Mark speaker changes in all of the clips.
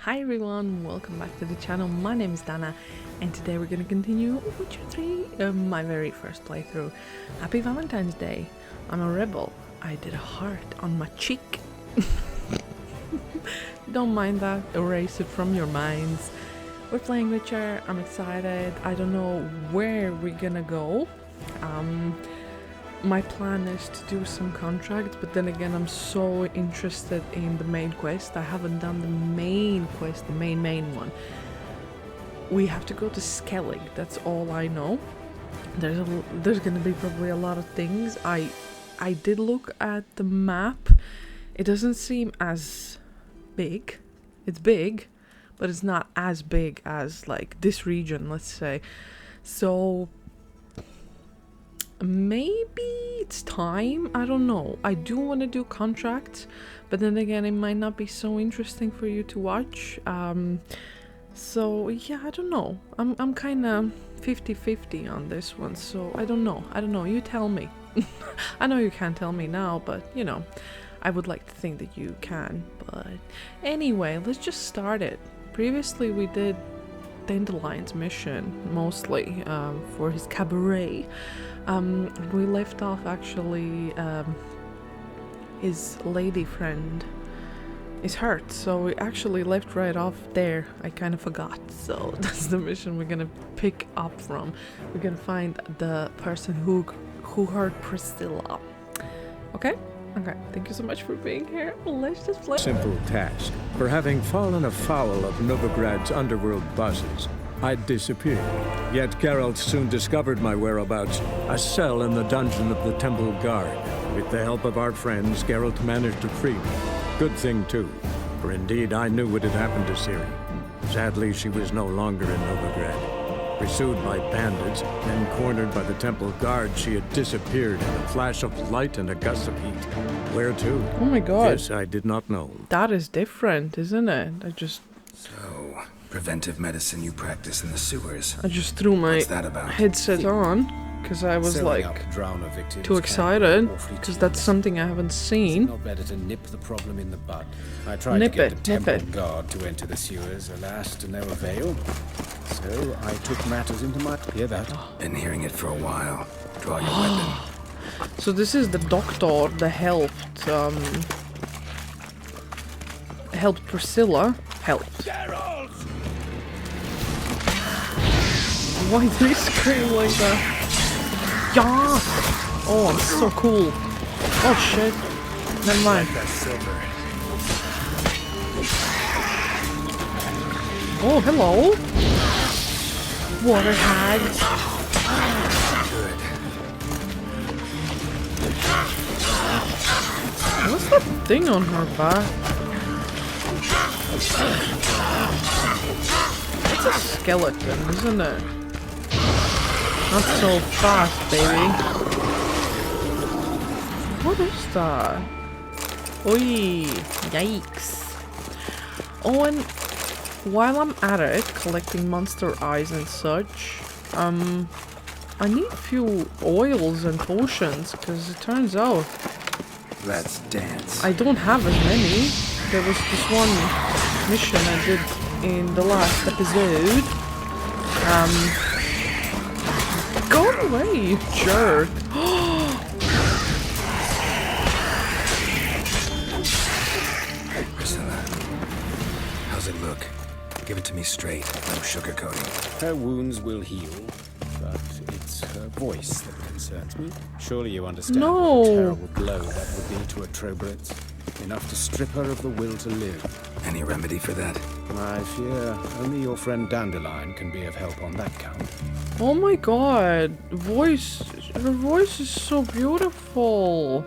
Speaker 1: Hi everyone, welcome back to the channel. My name is Dana and today we're going to continue Witcher 3, my very first playthrough. Happy Valentine's Day. I'm a rebel. I did a heart on my cheek. Don't mind that, erase it from your minds. We're playing Witcher, I'm excited. I don't know where we're gonna go. My plan is to do some contracts, but then again I'm so interested in the main quest. I haven't done the main quest, the main one. We have to go to Skellig, that's all I know. There's gonna be probably a lot of things. I did look at the map. It doesn't seem as big. It's big, but it's not as big as like this region, let's say. So maybe it's time, I don't know. I do want to do contracts, but then again it might not be so interesting for you to watch. So yeah, I don't know. I'm kind of 50-50 on this one, so I don't know, you tell me. I know you can't tell me now, but you know, I would like to think that you can. But anyway, let's just start it. Previously we did Dandelion's mission mostly for his cabaret. We left off actually his lady friend is hurt, so we actually left right off there. I kind of forgot, so that's the mission we're gonna pick up from. We're gonna find the person who hurt Priscilla. Okay, thank you so much for being here. Let's just play.
Speaker 2: Simple task. For having fallen afoul of Novigrad's underworld bosses, I'd disappeared. Yet Geralt soon discovered my whereabouts, a cell in the dungeon of the Temple Guard. With the help of our friends, Geralt managed to free me. Good thing too, for indeed I knew what had happened to Ciri. Sadly, she was no longer in Novigrad. Pursued by bandits, then cornered by the Temple Guard, she had disappeared in a flash of light and a gust of heat. Where to?
Speaker 1: Oh my god.
Speaker 2: This I did not know.
Speaker 1: That is different, isn't it?
Speaker 3: So, preventive medicine you practice in the sewers.
Speaker 1: I just threw my headset on because I was like too excited because that's something I haven't seen.
Speaker 4: Not better to nip the problem in the bud. I tried to get the Temple Guard to enter the sewers, alas, to no avail. So I took matters into my... Hear that?
Speaker 3: Been hearing it for a while. Draw your weapon.
Speaker 1: So this is the doctor that helped Priscilla.
Speaker 4: Geralt!
Speaker 1: Why do you scream like that? Yeah! Oh, I'm so cool. Oh shit. Never mind.
Speaker 3: That silver.
Speaker 1: Oh, hello. Water hag.
Speaker 3: Good.
Speaker 1: What's that thing on her back? It's a skeleton, isn't it? Not so fast, baby. What is that? Oi! Yikes. Oh, and while I'm at it, collecting monster eyes and such, I need a few oils and potions, because it turns out
Speaker 3: Let's dance.
Speaker 1: I don't have as many. There was this one mission I did in the last episode. Go away, you jerk.
Speaker 3: Priscilla, how's it look? Give it to me straight, no sugarcoating.
Speaker 4: Her wounds will heal, but it's her voice that concerns me. Surely you understand what a terrible blow that would be to a Trobritz. Enough to strip her of the will to live.
Speaker 3: Any remedy for that?
Speaker 4: I fear only your friend Dandelion can be of help on that count.
Speaker 1: Oh my god, her voice is so beautiful.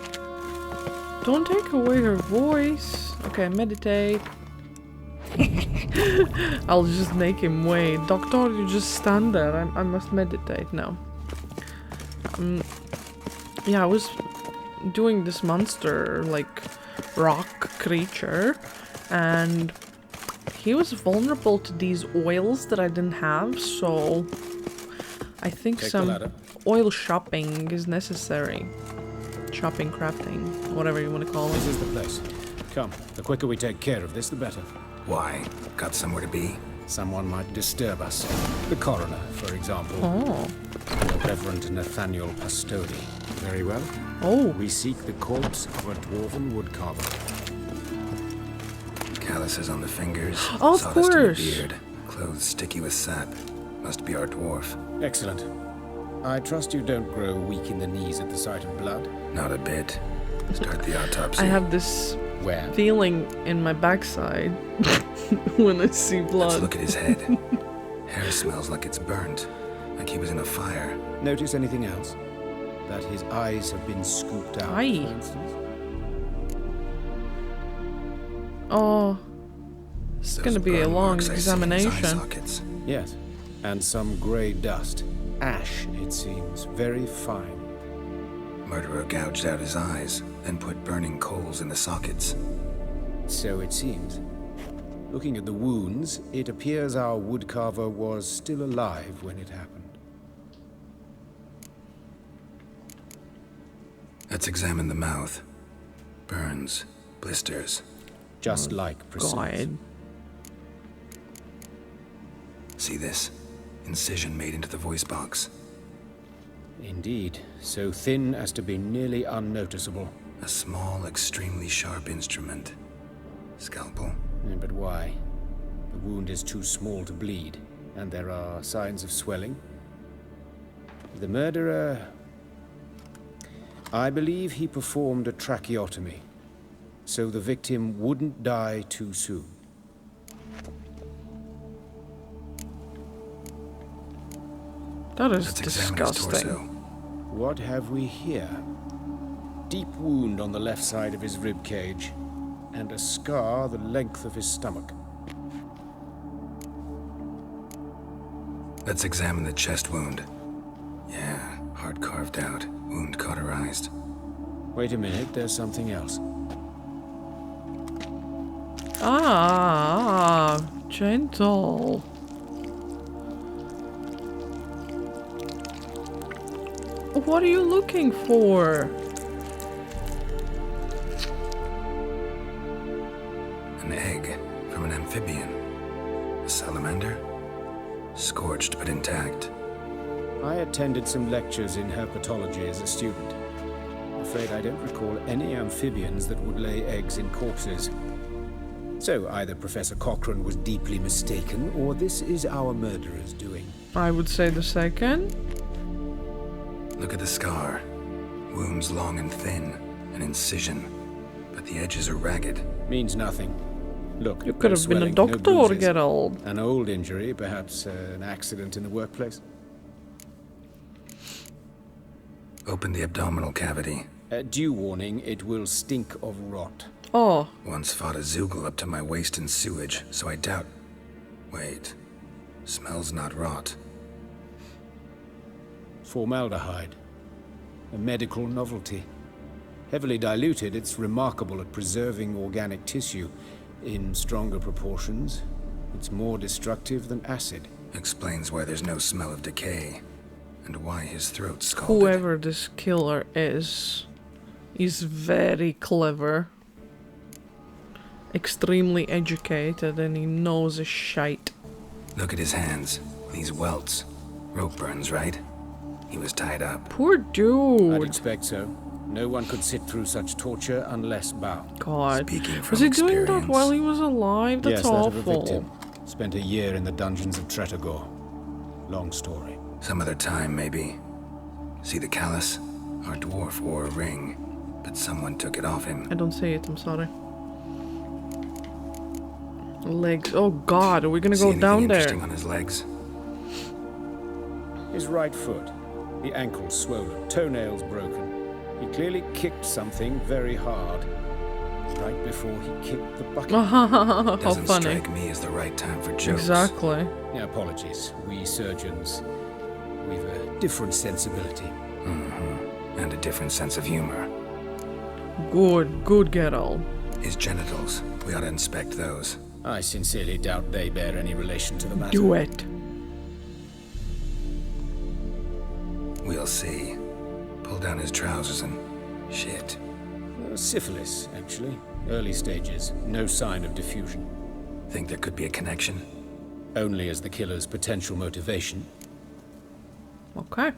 Speaker 1: Don't take away her voice. Okay, meditate. I'll just make him wait. Doctor, you just stand there. I must meditate now. Yeah, I was doing this monster, like, rock creature, and he was vulnerable to these oils that I didn't have, so I think some oil shopping is necessary. Shopping, crafting, whatever you want to call it.
Speaker 4: This is the place. Come, the quicker we take care of this, the better.
Speaker 3: Why? Got somewhere to be?
Speaker 4: Someone might disturb us. The coroner, for example.
Speaker 1: Oh.
Speaker 4: The Reverend Nathaniel Pastodi. Very well.
Speaker 1: Oh.
Speaker 4: We seek the corpse of a dwarven woodcarver.
Speaker 3: Calluses on the fingers.
Speaker 1: Oh, of
Speaker 3: sawdust in the
Speaker 1: course.
Speaker 3: beard. Clothes sticky with sap. Must be our dwarf.
Speaker 4: Excellent. I trust you don't grow weak in the knees at the sight of blood.
Speaker 3: Not a bit. Start the autopsy.
Speaker 1: I have this
Speaker 4: Where?
Speaker 1: feeling in my backside when I see blood.
Speaker 3: Let's look at his head. Hair smells like it's burnt. Like he was in a fire.
Speaker 4: Notice anything else? That his eyes have been scooped out,
Speaker 1: Aye.
Speaker 4: for instance?
Speaker 1: Oh, it's
Speaker 3: Those
Speaker 1: gonna be a
Speaker 3: burn
Speaker 1: long
Speaker 3: marks I see in his eye
Speaker 1: examination.
Speaker 3: sockets.
Speaker 4: Yes. And some grey dust. Ash, it seems. Very fine.
Speaker 3: Murderer gouged out his eyes, then put burning coals in the sockets.
Speaker 4: So it seems. Looking at the wounds, it appears our woodcarver was still alive when it happened.
Speaker 3: Let's examine the mouth. Burns, blisters.
Speaker 4: Just like Priscilla's.
Speaker 1: God.
Speaker 3: See this? Incision made into the voice box.
Speaker 4: Indeed, so thin as to be nearly unnoticeable.
Speaker 3: A small, extremely sharp instrument. Scalpel.
Speaker 4: But why? The wound is too small to bleed, and there are signs of swelling. The murderer... I believe he performed a tracheotomy, so the victim wouldn't die too soon.
Speaker 1: That is
Speaker 3: Let's examine his
Speaker 1: disgusting.
Speaker 3: torso.
Speaker 4: What have we here? Deep wound on the left side of his rib cage, and a scar the length of his stomach.
Speaker 3: Let's examine the chest wound. Yeah, heart carved out, wound cauterized.
Speaker 4: Wait a minute, there's something else.
Speaker 1: Ah, gentle. What are you looking for?
Speaker 3: An egg from an amphibian. A salamander? Scorched but intact.
Speaker 4: I attended some lectures in herpetology as a student. I'm afraid I don't recall any amphibians that would lay eggs in corpses. So either Professor Cochrane was deeply mistaken, or this is our murderer's doing.
Speaker 1: I would say the second.
Speaker 3: Look at the scar. Wounds long and thin. An incision. But the edges are ragged.
Speaker 4: Means nothing. Look,
Speaker 1: You could
Speaker 4: no
Speaker 1: have been a
Speaker 4: swelling, no
Speaker 1: doctor,
Speaker 4: bruises.
Speaker 1: Gerald.
Speaker 4: An old injury, perhaps an accident in the workplace.
Speaker 3: Open the abdominal cavity.
Speaker 4: Due warning, it will stink of rot.
Speaker 1: Oh,
Speaker 3: Once fought a Zoogle up to my waist in sewage, so I doubt... Wait. Smells not rot.
Speaker 4: Formaldehyde. A medical novelty. Heavily diluted, it's remarkable at preserving organic tissue. In stronger proportions, it's more destructive than acid.
Speaker 3: Explains why there's no smell of decay. And why his throat's scalded.
Speaker 1: whoever this killer is very clever. Extremely educated, and he knows his shite.
Speaker 3: Look at his hands. These welts. Rope burns, right? He was tied up.
Speaker 1: Poor
Speaker 4: I'd
Speaker 1: dude.
Speaker 4: expect so. No one could sit through such torture unless bound.
Speaker 1: God.
Speaker 3: Speaking from
Speaker 1: Was he doing that
Speaker 3: experience.
Speaker 1: while he was alive? That's
Speaker 4: Yes, that of a
Speaker 1: awful.
Speaker 4: victim. Spent a year in the dungeons of Tretogor. Long story.
Speaker 3: Some other time, maybe. See the callus? Our dwarf wore a ring, but someone took it off him.
Speaker 1: I don't say it, I'm sorry. Legs. Oh God, are we gonna
Speaker 3: See
Speaker 1: go
Speaker 3: anything
Speaker 1: down
Speaker 3: interesting
Speaker 1: there?
Speaker 3: on his legs?
Speaker 4: His right foot. The ankle swollen. Toenails broken. He clearly kicked something very hard. Right before he kicked the bucket.
Speaker 1: How
Speaker 3: Doesn't
Speaker 1: funny.
Speaker 3: strike me as the right time for jokes.
Speaker 1: Exactly.
Speaker 4: Yeah, apologies. We surgeons, we've a different sensibility.
Speaker 3: And a different sense of humor.
Speaker 1: Good Geralt.
Speaker 3: His genitals. We ought to inspect those.
Speaker 4: I sincerely doubt they bear any relation to the matter.
Speaker 1: Do it.
Speaker 3: We'll see. Pull down his trousers and... Shit.
Speaker 4: Syphilis, actually. Early stages. No sign of diffusion.
Speaker 3: Think there could be a connection?
Speaker 4: Only as the killer's potential motivation.
Speaker 1: Okay.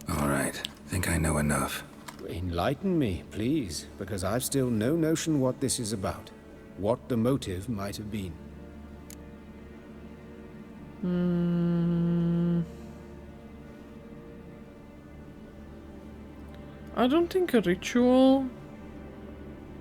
Speaker 3: All right. Think I know enough.
Speaker 4: Enlighten me, please, because I've still no notion what this is about. What the motive might have been.
Speaker 1: I don't think a ritual.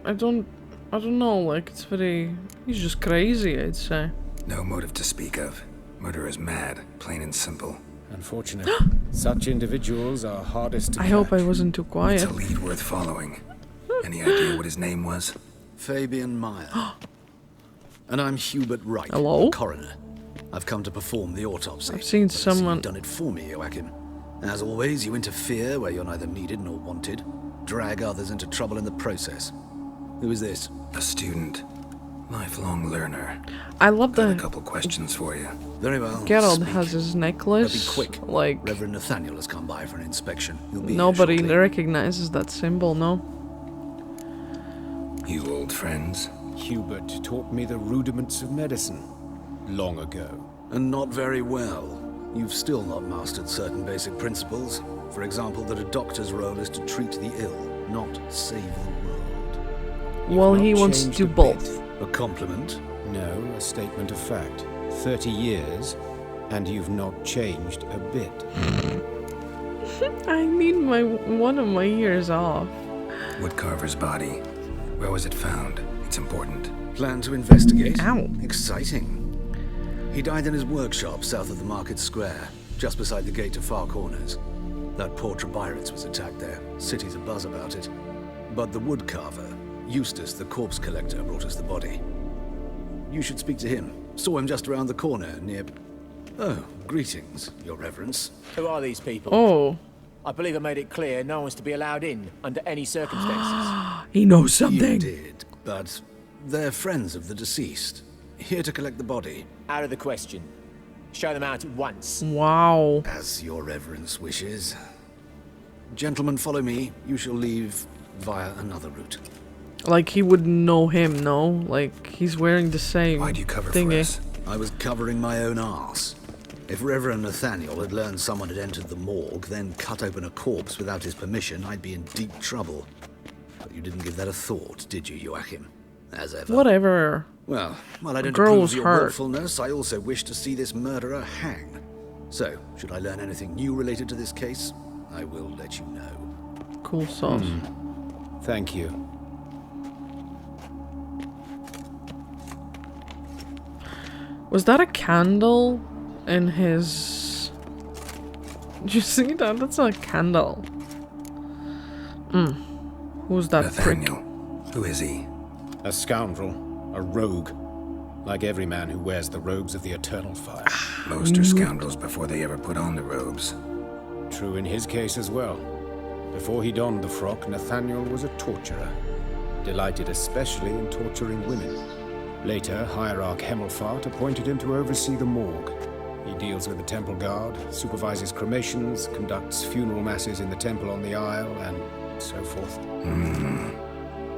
Speaker 1: I don't know, like, it's very... He's just crazy, I'd say.
Speaker 3: No motive to speak of. Murder is mad, plain and simple.
Speaker 4: Unfortunately, such individuals are hardest to
Speaker 1: I hope I
Speaker 4: catch.
Speaker 1: wasn't too quiet.
Speaker 3: It's a lead worth following. Any idea what his name was?
Speaker 5: Fabian Meyer. And I'm Hubert Wright,
Speaker 1: Hello?
Speaker 5: coroner. I've come to perform the autopsy.
Speaker 1: I've seen
Speaker 5: But I see
Speaker 1: someone...
Speaker 5: You've done it for me, Joachim. As always, you interfere where you're neither needed nor wanted. Drag others into trouble in the process. Who is this?
Speaker 3: A student. Lifelong learner.
Speaker 1: I love
Speaker 3: Got a
Speaker 1: that
Speaker 3: couple questions for you.
Speaker 5: Very well.
Speaker 1: Geralt
Speaker 5: speak.
Speaker 1: has his
Speaker 5: But
Speaker 1: necklace.
Speaker 5: be quick.
Speaker 1: Like,
Speaker 5: Reverend Nathaniel has come by for an inspection. He'll be here
Speaker 1: nobody
Speaker 5: shortly.
Speaker 1: recognizes that symbol, no?
Speaker 3: You old friends?
Speaker 4: Hubert taught me the rudiments of medicine long ago.
Speaker 5: And not very well. You've still not mastered certain basic principles. For example, that a doctor's role is to treat the ill, not save the world.
Speaker 1: Well,
Speaker 4: not
Speaker 1: he wants to
Speaker 4: changed
Speaker 1: do
Speaker 4: a
Speaker 1: both.
Speaker 5: A compliment?
Speaker 4: No, a statement of fact. 30 years, and you've not changed a bit.
Speaker 1: I need one of my ears off.
Speaker 3: Woodcarver's body. Where was it found? It's important.
Speaker 5: Plan to investigate?
Speaker 1: Ow.
Speaker 5: Exciting. He died in his workshop south of the market square, just beside the gate to Far Corners. That poor Trebirates was attacked there. City's abuzz about it. But the woodcarver, Eustace the corpse collector, brought us the body. You should speak to him. Saw him just around the corner near... Oh, greetings, your reverence.
Speaker 6: Who are these people?
Speaker 1: Oh,
Speaker 6: I believe I made it clear no one's to be allowed in under any circumstances.
Speaker 1: he knows
Speaker 5: You
Speaker 1: something.
Speaker 5: did, but they're friends of the deceased. Here to collect the body.
Speaker 6: Out of the question. Show them out at once.
Speaker 1: Wow.
Speaker 5: As your reverence wishes. Gentlemen, follow me. You shall leave via another route.
Speaker 1: Like, he would know him, no? Like, he's wearing the same
Speaker 3: Why'd you cover for
Speaker 1: thingy.
Speaker 3: us?
Speaker 5: I was covering my own arse. If Reverend Nathaniel had learned someone had entered the morgue, then cut open a corpse without his permission, I'd be in deep trouble. But you didn't give that a thought, did you, Joachim? As ever.
Speaker 1: Whatever.
Speaker 5: Well, while I don't
Speaker 1: girl
Speaker 5: approve
Speaker 1: was
Speaker 5: of your
Speaker 1: hurt.
Speaker 5: willfulness, I also wish to see this murderer hang. So, should I learn anything new related to this case, I will let you know.
Speaker 1: Cool sauce.
Speaker 4: Thank you.
Speaker 1: Was that a candle in his... Did you see that? That's not a candle. Who's that prick?
Speaker 3: Nathaniel. Who is he?
Speaker 4: A scoundrel, a rogue, like every man who wears the robes of the eternal fire.
Speaker 3: Most are scoundrels before they ever put on the robes.
Speaker 4: True in his case as well. Before he donned the frock, Nathaniel was a torturer, delighted especially in torturing women. Later, Hierarch Hemmelfart appointed him to oversee the morgue. He deals with the temple guard, supervises cremations, conducts funeral masses in the temple on the Isle, and so forth.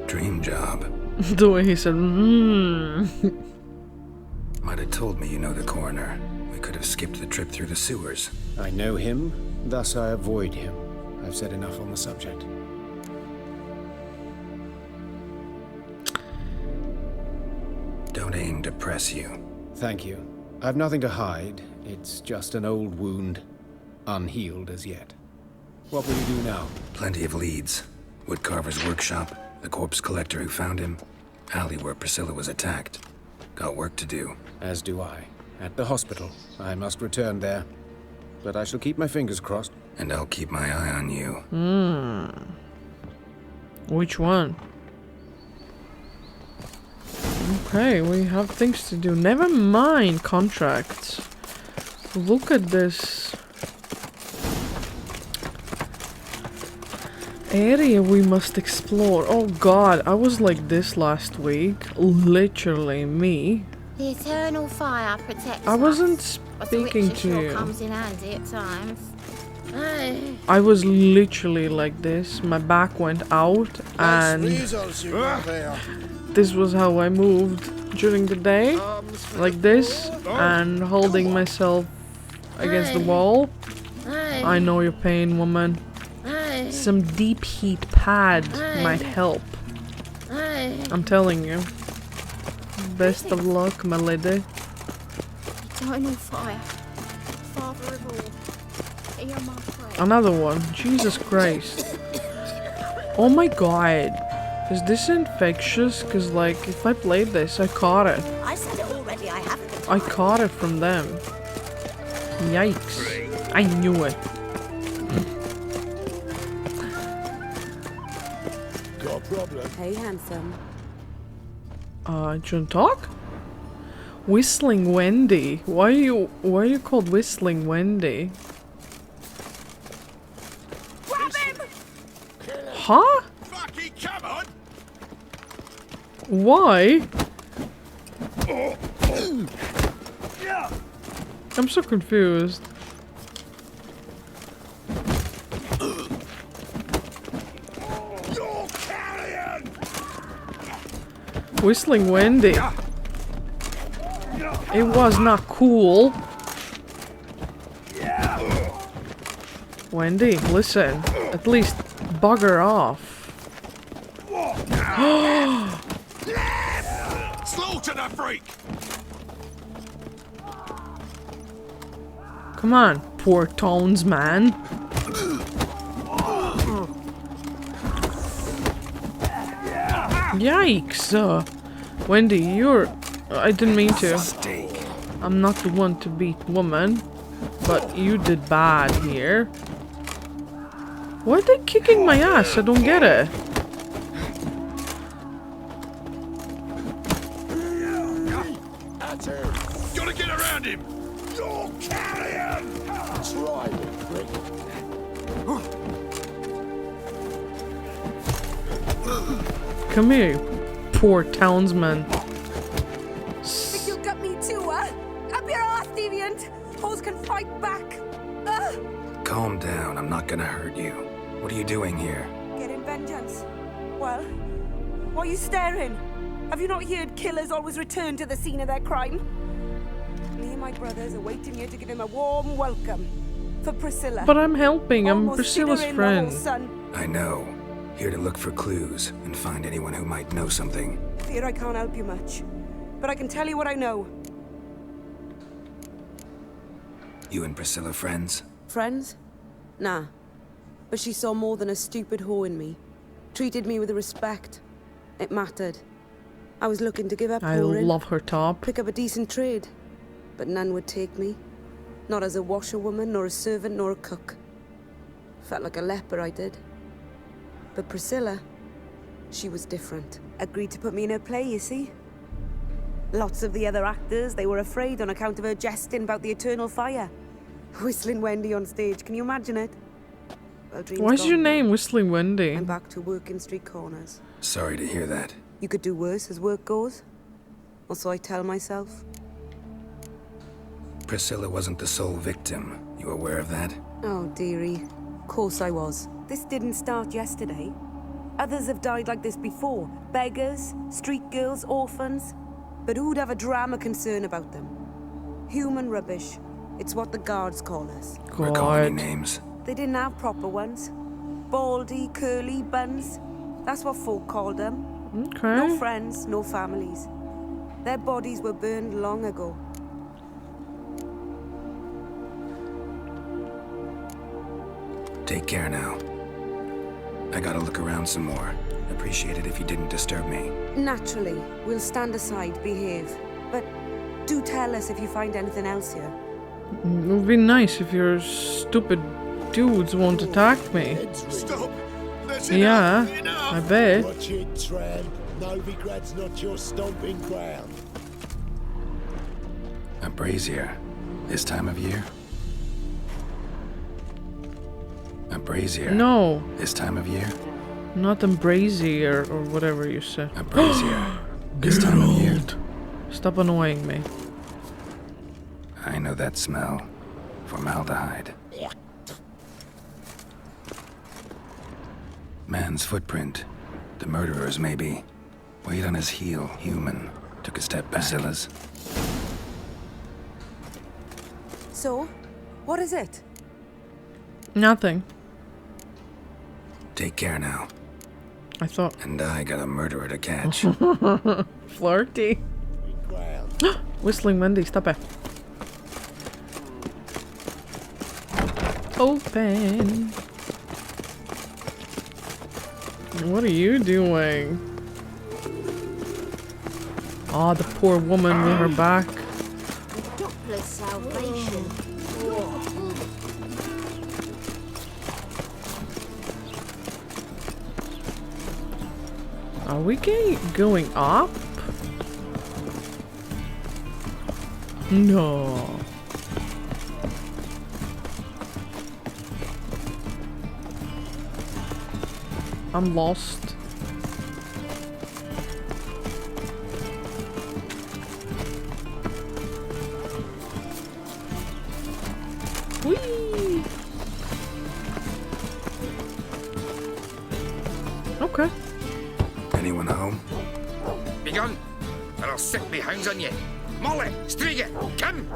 Speaker 3: Dream job.
Speaker 1: The way he said,
Speaker 3: Might have told me you know the coroner. We could have skipped the trip through the sewers.
Speaker 4: I know him, thus I avoid him. I've said enough on the subject.
Speaker 3: Don't aim to press you.
Speaker 4: Thank you. I've nothing to hide. It's just an old wound, unhealed as yet. What will you do now?
Speaker 3: Plenty of leads. Woodcarver's workshop, the corpse collector who found him, alley where Priscilla was attacked. Got work to do.
Speaker 4: As do I. At the hospital. I must return there. But I shall keep my fingers crossed.
Speaker 3: And I'll keep my eye on you.
Speaker 1: which one? Okay, we have things to do. Never mind contracts. Look at this area we must explore. Oh god, I was like this last week. Literally me.
Speaker 7: The eternal fire protects
Speaker 1: I wasn't
Speaker 7: us,
Speaker 1: speaking
Speaker 7: but
Speaker 1: to
Speaker 7: the witcher
Speaker 1: you.
Speaker 7: sure comes in handy at times.
Speaker 1: I was literally like this. My back went out and this was how I moved during the day, like this, and holding myself against the wall. I know your pain, woman. Some deep heat pad might help. I'm telling you. Best of luck, my lady.
Speaker 7: Eternal fire. Father of all. Hear my prayer.
Speaker 1: Another one. Jesus Christ. Oh my god. Is this infectious? Cause like, if I played this, I caught it.
Speaker 8: I said it already, I haven't.
Speaker 1: I caught it from them. Yikes. I knew it.
Speaker 9: Got a problem?
Speaker 10: Hey, handsome.
Speaker 1: Do you wanna talk? Whistling Wendy. Why are you called Whistling Wendy?
Speaker 8: Grab him!
Speaker 1: Huh?
Speaker 9: Fucking come on!
Speaker 1: Why? I'm so confused.
Speaker 9: You're carrion!
Speaker 1: Whistling Wendy. It was not cool. Wendy, listen. At least bugger off.
Speaker 9: Slaughter the freak!
Speaker 1: Come on, poor Tones man. Yikes! Wendy, you're... I didn't mean to. I'm not the one to beat woman, but you did bad here. Why are they kicking my ass? I don't get it.
Speaker 9: Gotta get around him! You're carrion! Try it, prick.
Speaker 1: Come here, you poor townsman.
Speaker 8: Think you'll get me too, huh? Up your ass, deviant! Hoes can fight back!
Speaker 3: Calm down, I'm not gonna hurt you. What are you doing here?
Speaker 8: Getting vengeance. Well, why are you staring? Have you not heard killers always return to the scene of their crime? Me and my brothers are waiting here to give him a warm welcome. For Priscilla.
Speaker 1: But I'm helping, I'm
Speaker 8: Almost
Speaker 1: Priscilla's
Speaker 8: did her in, the whole
Speaker 1: friend.
Speaker 8: son.
Speaker 3: I know. Here to look for clues and find anyone who might know something.
Speaker 8: Fear I can't help you much. But I can tell you what I know.
Speaker 3: You and Priscilla friends?
Speaker 10: Friends? Nah. But she saw more than a stupid whore in me. Treated me with respect. It mattered. I was looking to give up
Speaker 1: I
Speaker 10: whoring,
Speaker 1: love her top.
Speaker 10: pick up a decent trade. But none would take me. Not as a washerwoman, nor a servant, nor a cook. Felt like a leper, I did. But Priscilla, she was different.
Speaker 8: Agreed to put me in her play, you see? Lots of the other actors, they were afraid on account of her jesting about the eternal fire. Whistling Wendy on stage, can you imagine it? Well, dreams
Speaker 1: Why's your
Speaker 8: gone now.
Speaker 1: name Whistling Wendy?
Speaker 8: I'm back to working street corners.
Speaker 3: Sorry to hear that.
Speaker 8: You could do worse as work goes. Or so I tell myself.
Speaker 3: Priscilla wasn't the sole victim. You aware of that?
Speaker 8: Oh, dearie. Of course I was. This didn't start yesterday. Others have died like this before. Beggars, street girls, orphans. But who'd have a drama concern about them? Human rubbish. It's what the guards call us.
Speaker 3: Recall any
Speaker 1: God.
Speaker 3: names?
Speaker 8: They didn't have proper ones. Baldy, curly, buns. That's what folk called them.
Speaker 1: Okay.
Speaker 8: No friends, no families. Their bodies were burned long ago.
Speaker 3: Take care now. I gotta look around some more. Appreciate it if you didn't disturb me.
Speaker 8: Naturally, we'll stand aside, behave. But do tell us if you find anything else here.
Speaker 1: It would be nice if your stupid dudes won't attack me.
Speaker 9: Stop! That's
Speaker 1: Yeah,
Speaker 9: enough! Enough!
Speaker 1: I bet.
Speaker 9: Watch it, tramp. Novigrad's not your stomping ground.
Speaker 3: A brazier. This time of year? A brazier.
Speaker 1: No,
Speaker 3: This time of year?
Speaker 1: not embrazier or whatever you said.
Speaker 3: A brazier. This time of year?
Speaker 1: Stop annoying me.
Speaker 3: I know that smell. Formaldehyde. Man's footprint. The murderer's, maybe. Weight on his heel, human. Took a step back. Priscilla's.
Speaker 8: So, what is it?
Speaker 1: Nothing.
Speaker 3: Take care now.
Speaker 1: I thought.
Speaker 3: And I got a murderer to catch.
Speaker 1: Flirty. Whistling Wendy, stop it. Open. What are you doing? Oh, the poor woman with her back.
Speaker 7: Doppler's salvation.
Speaker 1: Are we going up? No. I'm lost. Whee! Okay.
Speaker 3: Anyone home?
Speaker 9: Begun, or I'll sick me hounds on you. Molly, Striga, come!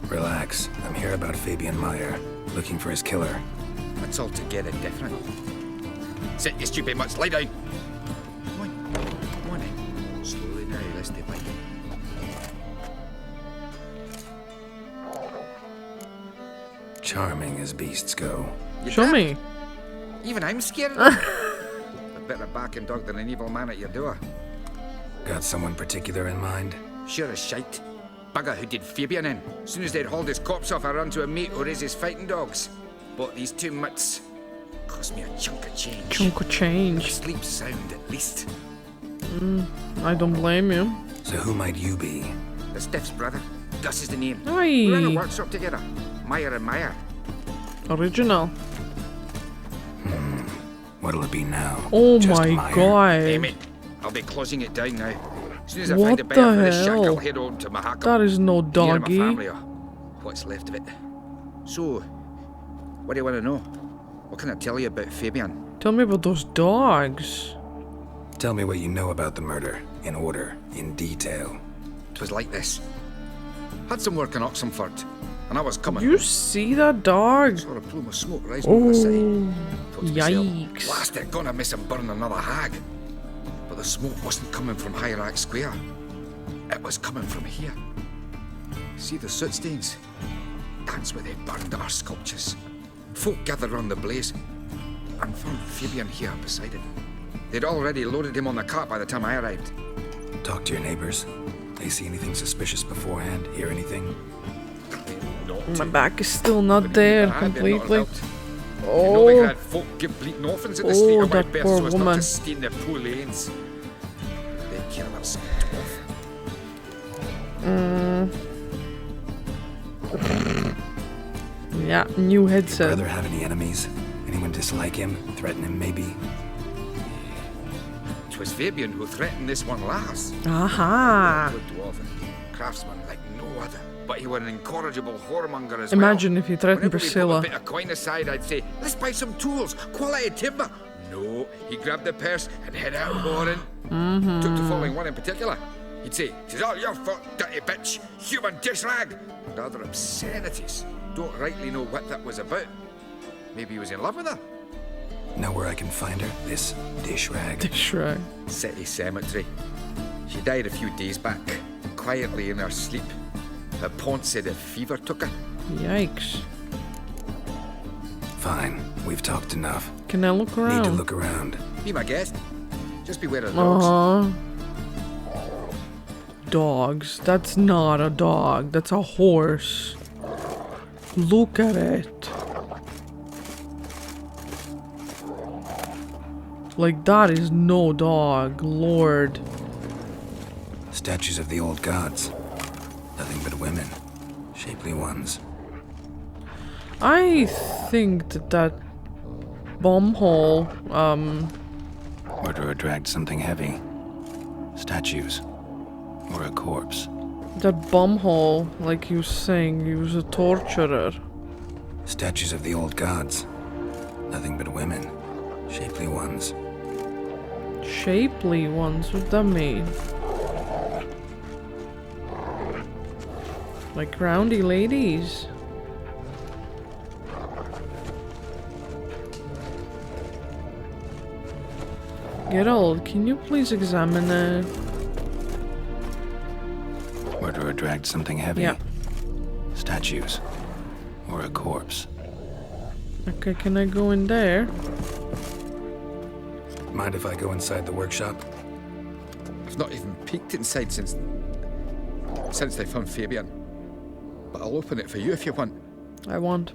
Speaker 3: Relax. I'm here about Fabian Meyer, looking for his killer.
Speaker 9: That's altogether different. Sit, you stupid mutts, lie down. Come on in. Slowly now, lest they bite.
Speaker 3: Charming as beasts go.
Speaker 9: You
Speaker 1: Show
Speaker 9: dab?
Speaker 1: me.
Speaker 9: Even I'm scared of them. A better barking dog than an evil man at your door.
Speaker 3: Got someone particular in mind?
Speaker 9: Sure as shite. Bugger who did Fabian in. Soon as they'd hauled his corpse off, I run to a mate who raises fighting dogs. Bought these two mutts. Cost me a chunk of change.
Speaker 1: Chunk of change.
Speaker 9: Sleep sound at least.
Speaker 1: I don't blame you.
Speaker 3: So who might you be?
Speaker 9: The Stiff's brother. Gus is the name.
Speaker 1: Oi.
Speaker 9: We ran a workshop together. Meyer and Meyer.
Speaker 1: Original.
Speaker 3: What'll it be now?
Speaker 1: Oh
Speaker 3: Just
Speaker 1: my
Speaker 3: Meyer?
Speaker 1: god.
Speaker 9: Hey mate, I'll be closing it down now. As soon as I
Speaker 1: What
Speaker 9: find a buyer
Speaker 1: the
Speaker 9: for this shack,
Speaker 1: hell?
Speaker 9: I'll head on to Mahakam.
Speaker 1: That is no
Speaker 9: Near my
Speaker 1: doggy.
Speaker 9: family, or what's left of it. So, what do you want to know? What can I tell you about Fabian?
Speaker 1: Tell me about those dogs.
Speaker 3: Tell me what you know about the murder, in order, in detail.
Speaker 9: It was like this. Had some work in Oxenford, and I was coming.
Speaker 1: You see that dog?
Speaker 9: Saw a plume of smoke rising over the city. Thought to myself,
Speaker 1: Yikes.
Speaker 9: blast it, gonna miss him burn another hag. But the smoke wasn't coming from Hierarch Square. It was coming from here. See the soot stains? That's where they burned our sculptures. Folk gathered round the blaze and found Fabian here beside it. They'd already loaded him on the cart by the time I arrived.
Speaker 3: Talk to your neighbors. They see anything suspicious beforehand? Hear anything?
Speaker 1: My back is still not there completely. Oh,
Speaker 9: Novigrad folk give bleating orphans in the street of my
Speaker 1: that
Speaker 9: birth
Speaker 1: poor
Speaker 9: so as not
Speaker 1: woman.
Speaker 9: to stain their poor lanes. They kill us off.
Speaker 1: Yeah, new
Speaker 3: Your
Speaker 1: headset.
Speaker 3: brother have any enemies? Anyone dislike him? Threaten him, maybe?
Speaker 9: 'Twas Fabian who threatened this one last.
Speaker 1: Aha.
Speaker 9: Good dwarf and craftsman like no other. But he was an incorrigible whoremonger as
Speaker 1: Imagine if he threatened
Speaker 9: Whenever we
Speaker 1: Priscilla.
Speaker 9: pulled a bit of coin aside, I'd say, let's buy some tools, quality timber. No, he grabbed the purse and head out whoring. Took to following one in particular. He'd say, "'Tis all your fault, dirty bitch, human dish rag," and other obscenities. Don't rightly know what that was about. Maybe he was in love with her.
Speaker 3: Know where I can find her? This dish rag?
Speaker 1: Dish rag.
Speaker 9: City cemetery. She died a few days back, quietly in her sleep. Her pawn said a fever took her.
Speaker 1: Yikes.
Speaker 3: Fine, we've talked enough.
Speaker 1: Can I look around?
Speaker 3: Need to look around.
Speaker 9: Be my guest. Just beware of dogs.
Speaker 1: Dogs. That's not a dog. That's a horse. Look at it. Like, that is no dog. Lord.
Speaker 3: Statues of the old gods. Nothing but women. Shapely ones.
Speaker 1: I think that bomb hole,
Speaker 3: Murderer dragged something heavy. Statues. Or a corpse.
Speaker 1: that bomb hole, like he was saying, he was a torturer.
Speaker 3: Statues of the old gods. Nothing but women. Shapely ones.
Speaker 1: Shapely ones, what that mean? Like roundy ladies. Geralt, can you please examine it?
Speaker 3: Murderer dragged something heavy.
Speaker 1: Yeah.
Speaker 3: Statues. Or a corpse.
Speaker 1: Okay, can I go in there?
Speaker 3: Mind if I go inside the workshop?
Speaker 9: I've not even peeked inside since they found Fabian. But I'll open it for you if you want.
Speaker 1: I want.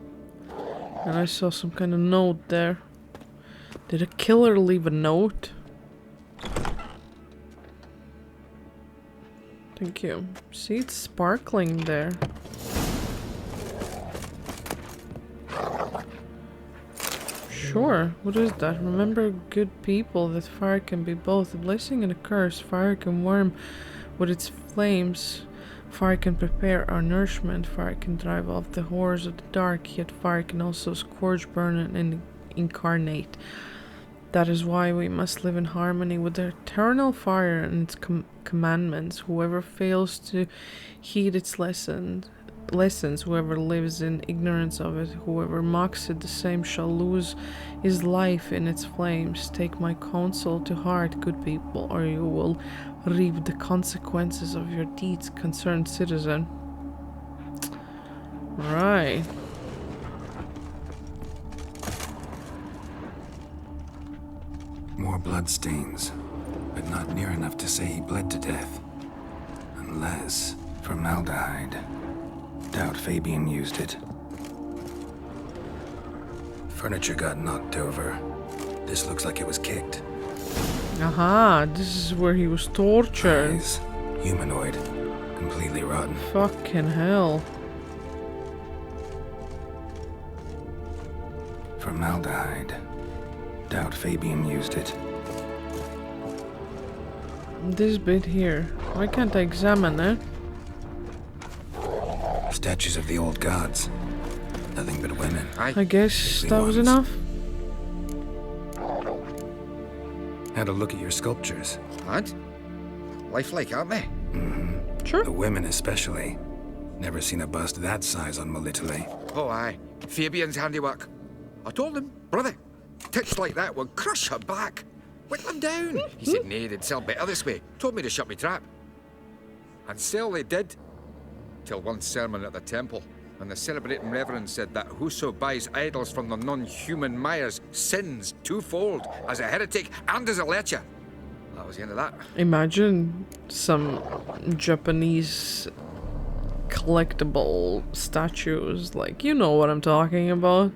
Speaker 1: And I saw some kind of note there. Did a killer leave a note? Thank you. See, it's sparkling there. Sure, what is that? Remember, good people, that fire can be both a blessing and a curse. Fire can warm with its flames. Fire can prepare our nourishment. Fire can drive off the horrors of the dark. Yet fire can also scorch, burn, and incarnate. That is why we must live in harmony with the eternal fire and its commandments. Whoever fails to heed its lessons, whoever lives in ignorance of it, whoever mocks it, the same shall lose his life in its flames. Take my counsel to heart, good people, or you will reap the consequences of your deeds, concerned citizen. Right.
Speaker 3: More bloodstains, but not near enough to say he bled to death. Unless formaldehyde. Doubt Fabian used it. Furniture got knocked over. This looks like it was kicked.
Speaker 1: Aha, this is where he was tortured.
Speaker 3: Eyes, humanoid, completely rotten.
Speaker 1: Fucking hell.
Speaker 3: Formaldehyde. Doubt Fabian used it.
Speaker 1: This bit here. Why can't I examine it?
Speaker 3: Statues of the old gods. Nothing but women.
Speaker 1: I guess
Speaker 3: Ugly
Speaker 1: that was
Speaker 3: ones.
Speaker 1: enough.
Speaker 3: Had a look at your sculptures.
Speaker 9: And? Lifelike, aren't they?
Speaker 3: Mm-hmm.
Speaker 1: Sure.
Speaker 3: The women especially. Never seen a bust that size on Melitele.
Speaker 9: Oh, aye. Fabian's handiwork. I told him, brother, tits like that will crush her back. Whittle him down. He said, nay, they'd sell better this way. Told me to shut me trap. And sell they did. Till one sermon at the temple, and the celebrating reverend said that whoso buys idols from the non-human Myers sins twofold, as a heretic and as a lecher. That was the end of that.
Speaker 1: Imagine some Japanese collectible statues, like, you know what I'm talking about.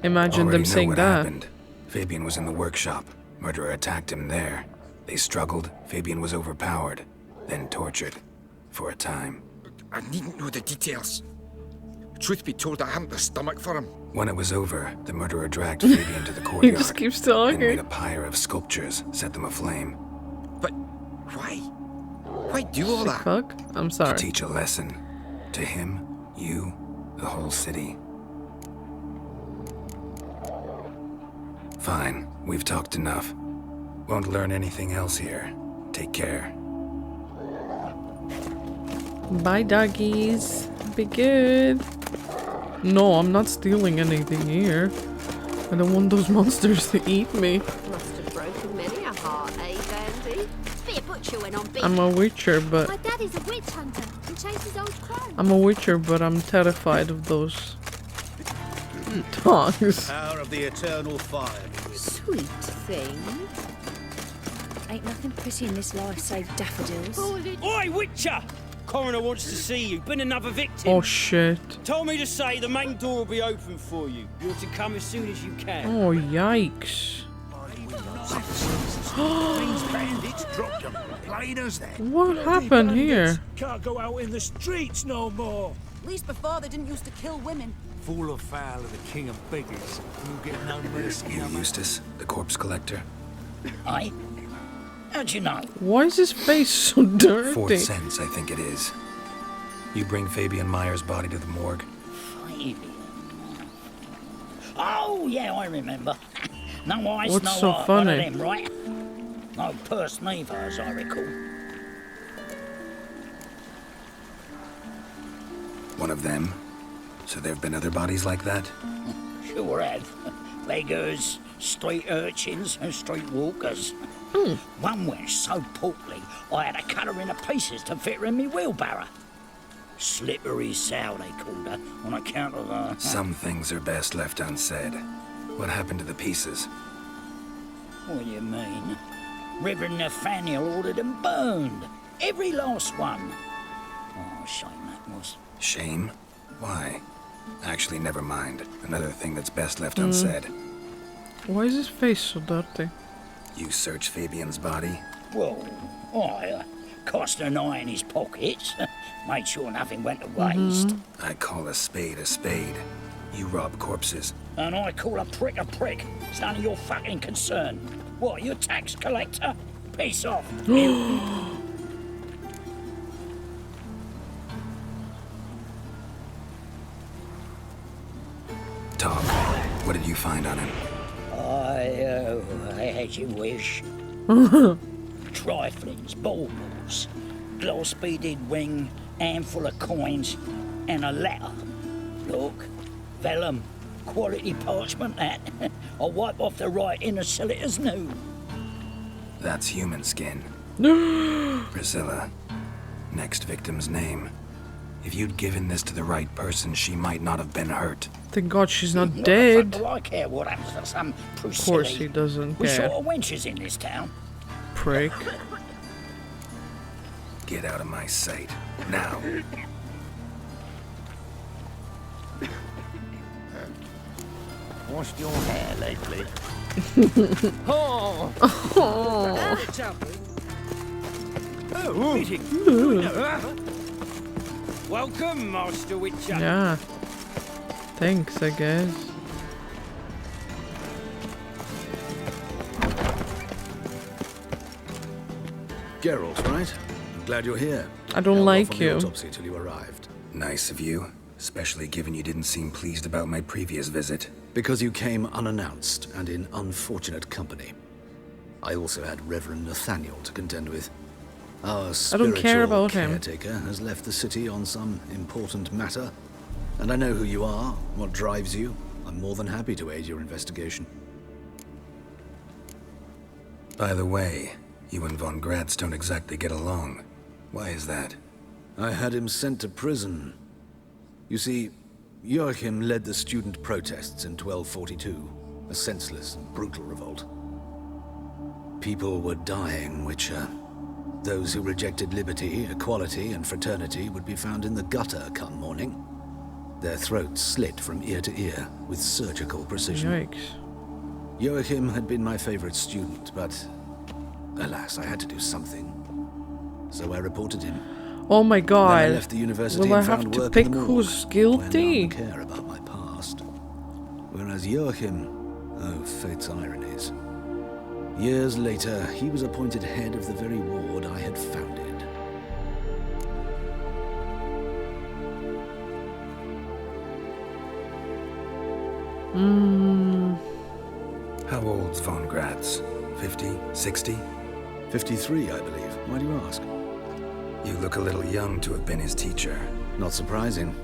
Speaker 1: Imagine
Speaker 3: Already
Speaker 1: them saying
Speaker 3: know what
Speaker 1: that.
Speaker 3: happened. Fabian was in the workshop. Murderer attacked him there. They struggled. Fabian was overpowered, then tortured. For a time.
Speaker 9: I needn't know the details. Truth be told, I haven't the stomach for him.
Speaker 3: When it was over, the murderer dragged Fabian to the courtyard.
Speaker 1: He just keeps talking.
Speaker 3: And made a pyre of sculptures, set them aflame.
Speaker 9: But why? Why do all that?
Speaker 1: Fuck? I'm sorry.
Speaker 3: To teach a lesson. To him, you, the whole city. Fine, we've talked enough. Won't learn anything else here. Take care.
Speaker 1: Bye, doggies. Be good. No, I'm not stealing anything here. I don't want those monsters to eat me.
Speaker 7: Must have broken many a heart, eh, Dandy? Be a butcher when I'm big.
Speaker 1: I'm a witcher, but...
Speaker 7: My daddy's a witch hunter and chases old crows.
Speaker 1: I'm a witcher, but I'm terrified of those... dogs.
Speaker 11: Power of the eternal fire.
Speaker 12: Sweet thing. Ain't nothing pretty in this life save daffodils.
Speaker 13: Oi, Witcher! Coroner wants to see you. Been another victim.
Speaker 1: Oh shit.
Speaker 13: Told me to say the main door will be open for you. You're to come as soon as you can.
Speaker 1: Oh yikes.
Speaker 11: These bandits dropped them. Plain as that.
Speaker 1: What happened here?
Speaker 14: Can't go out in the streets no more.
Speaker 15: At least before they didn't used to kill women.
Speaker 11: Fall foul of the king of beggars. You'll get no mercy.
Speaker 3: You, Eustace, the corpse collector.
Speaker 16: Aye. How'd you know?
Speaker 1: Why is his face so dirty?
Speaker 3: Fourth sense, I think it is. You bring Fabian Meyer's body to the morgue.
Speaker 16: Fabian? Oh, yeah, I remember. No eyes,
Speaker 1: What's
Speaker 16: no
Speaker 1: so
Speaker 16: heart,
Speaker 1: funny?
Speaker 16: one of them, right? No purse neither, as I recall.
Speaker 3: One of them? So there have been other bodies like that?
Speaker 16: Sure have. Beggars, street urchins, and street walkers. One went so portly, I had to cut her into pieces to fit her in me wheelbarrow. Slippery sow, they called her, on account of her...
Speaker 3: Some things are best left unsaid. What happened to the pieces?
Speaker 16: What do you mean? Reverend Nathaniel ordered them burned. Every last one. Oh, shame that was.
Speaker 3: Shame? Why? Actually, never mind. Another thing that's best left unsaid.
Speaker 1: Why is his face so dirty?
Speaker 3: You searched Fabian's body?
Speaker 16: Well, I cast an eye in his pockets. Made sure nothing went to waste.
Speaker 3: I call a spade a spade. You rob corpses.
Speaker 16: And I call a prick a prick. It's none of your fucking concern. What, you tax collector? Peace off.
Speaker 3: Talk. What did you find on him?
Speaker 16: As you wish. Triflings, baubles, glass-beaded ring, handful of coins, and a letter. Look, vellum, quality parchment that. I'll wipe off the writing and sell it as new.
Speaker 3: That's human skin. Priscilla. Next victim's name. If you'd given this to the right person, she might not have been hurt.
Speaker 1: Thank God she's not dead.
Speaker 16: Do I care what happens to some
Speaker 1: Of course he doesn't
Speaker 16: We
Speaker 1: care.
Speaker 16: saw wenches in this town.
Speaker 1: Prick.
Speaker 3: Get out of my sight. Now.
Speaker 6: Washed your hair lately?
Speaker 1: Oh.
Speaker 13: Welcome, Master Witcher.
Speaker 1: Yeah. Thanks, I guess.
Speaker 5: Geralt, right? I'm glad you're here.
Speaker 1: I don't
Speaker 5: Held
Speaker 1: like
Speaker 5: off on the
Speaker 1: you.
Speaker 5: autopsy till you arrived.
Speaker 3: Nice of you. Especially given you didn't seem pleased about my previous visit.
Speaker 5: Because you came unannounced and in unfortunate company. I also had Reverend Nathaniel to contend with. Our
Speaker 1: I don't care
Speaker 5: spiritual
Speaker 1: about him.
Speaker 5: caretaker has left the city on some important matter. And I know who you are, what drives you. I'm more than happy to aid your investigation.
Speaker 3: By the way, you and Von Gratz don't exactly get along. Why is that?
Speaker 5: I had him sent to prison. You see, Joachim led the student protests in 1242, a senseless and brutal revolt. People were dying, Witcher. Those who rejected liberty, equality, and fraternity would be found in the gutter come morning. Their throats slit from ear to ear with surgical precision.
Speaker 1: Yikes.
Speaker 5: Joachim had been my favorite student, but alas, I had to do something. So I reported him.
Speaker 1: Oh my
Speaker 5: Then I
Speaker 1: God.
Speaker 5: left the university
Speaker 1: Will I
Speaker 5: and
Speaker 1: have
Speaker 5: found
Speaker 1: to
Speaker 5: work
Speaker 1: pick
Speaker 5: in the morgue,
Speaker 1: who's
Speaker 5: where none
Speaker 1: guilty?
Speaker 5: care about my past. Whereas Joachim, oh, fate's ironies. Years later, he was appointed head of the very ward I had founded.
Speaker 3: How old's Von Gratz? 50? 60?
Speaker 5: 53, I believe. Why do you ask?
Speaker 3: You look a little young to have been his teacher.
Speaker 5: Not surprising.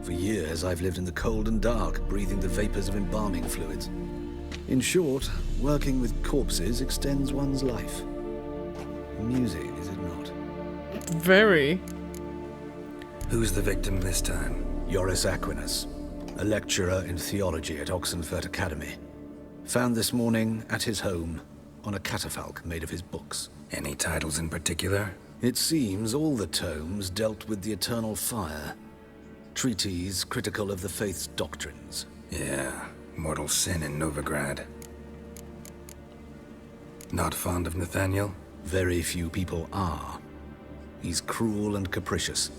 Speaker 5: For years, I've lived in the cold and dark, breathing the vapors of embalming fluids. In short, working with corpses extends one's life. Amusing, is it not?
Speaker 1: Very.
Speaker 3: Who's the victim this time?
Speaker 5: Joris Aquinas, a lecturer in theology at Oxenfurt Academy. Found this morning at his home on a catafalque made of his books.
Speaker 3: Any titles in particular?
Speaker 5: It seems all the tomes dealt with the eternal fire. Treatises critical of the faith's doctrines.
Speaker 3: Yeah, mortal sin in Novigrad. Not fond of Nathaniel?
Speaker 5: Very few people are. He's cruel and capricious.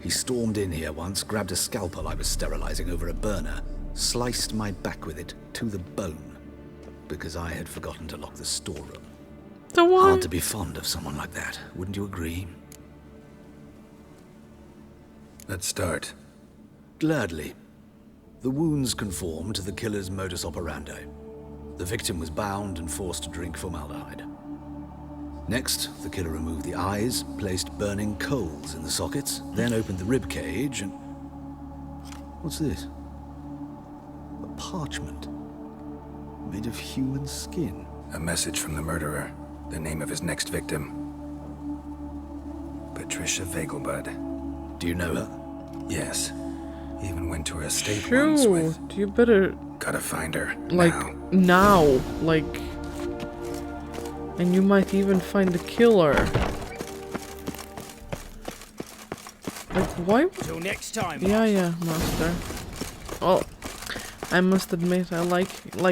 Speaker 5: He stormed in here once, grabbed a scalpel I was sterilizing over a burner, sliced my back with it to the bone, because I had forgotten to lock the storeroom. Hard to be fond of someone like that, wouldn't you agree?
Speaker 3: Let's start.
Speaker 5: Gladly. The wounds conform to the killer's modus operandi. The victim was bound and forced to drink formaldehyde. Next, the killer removed the eyes, placed burning coals in the sockets, then opened the rib cage and... What's this? A parchment. Made of human skin.
Speaker 3: A message from the murderer. The name of his next victim. Patricia Vegelbud.
Speaker 5: Do you know her?
Speaker 3: Yes. Even went to her estate once with...
Speaker 1: You better...
Speaker 3: Gotta find her.
Speaker 1: Like, now. Like... And you might even find the killer. Like, why?
Speaker 13: Till next time.
Speaker 1: Yeah, master. Well, I must admit, I like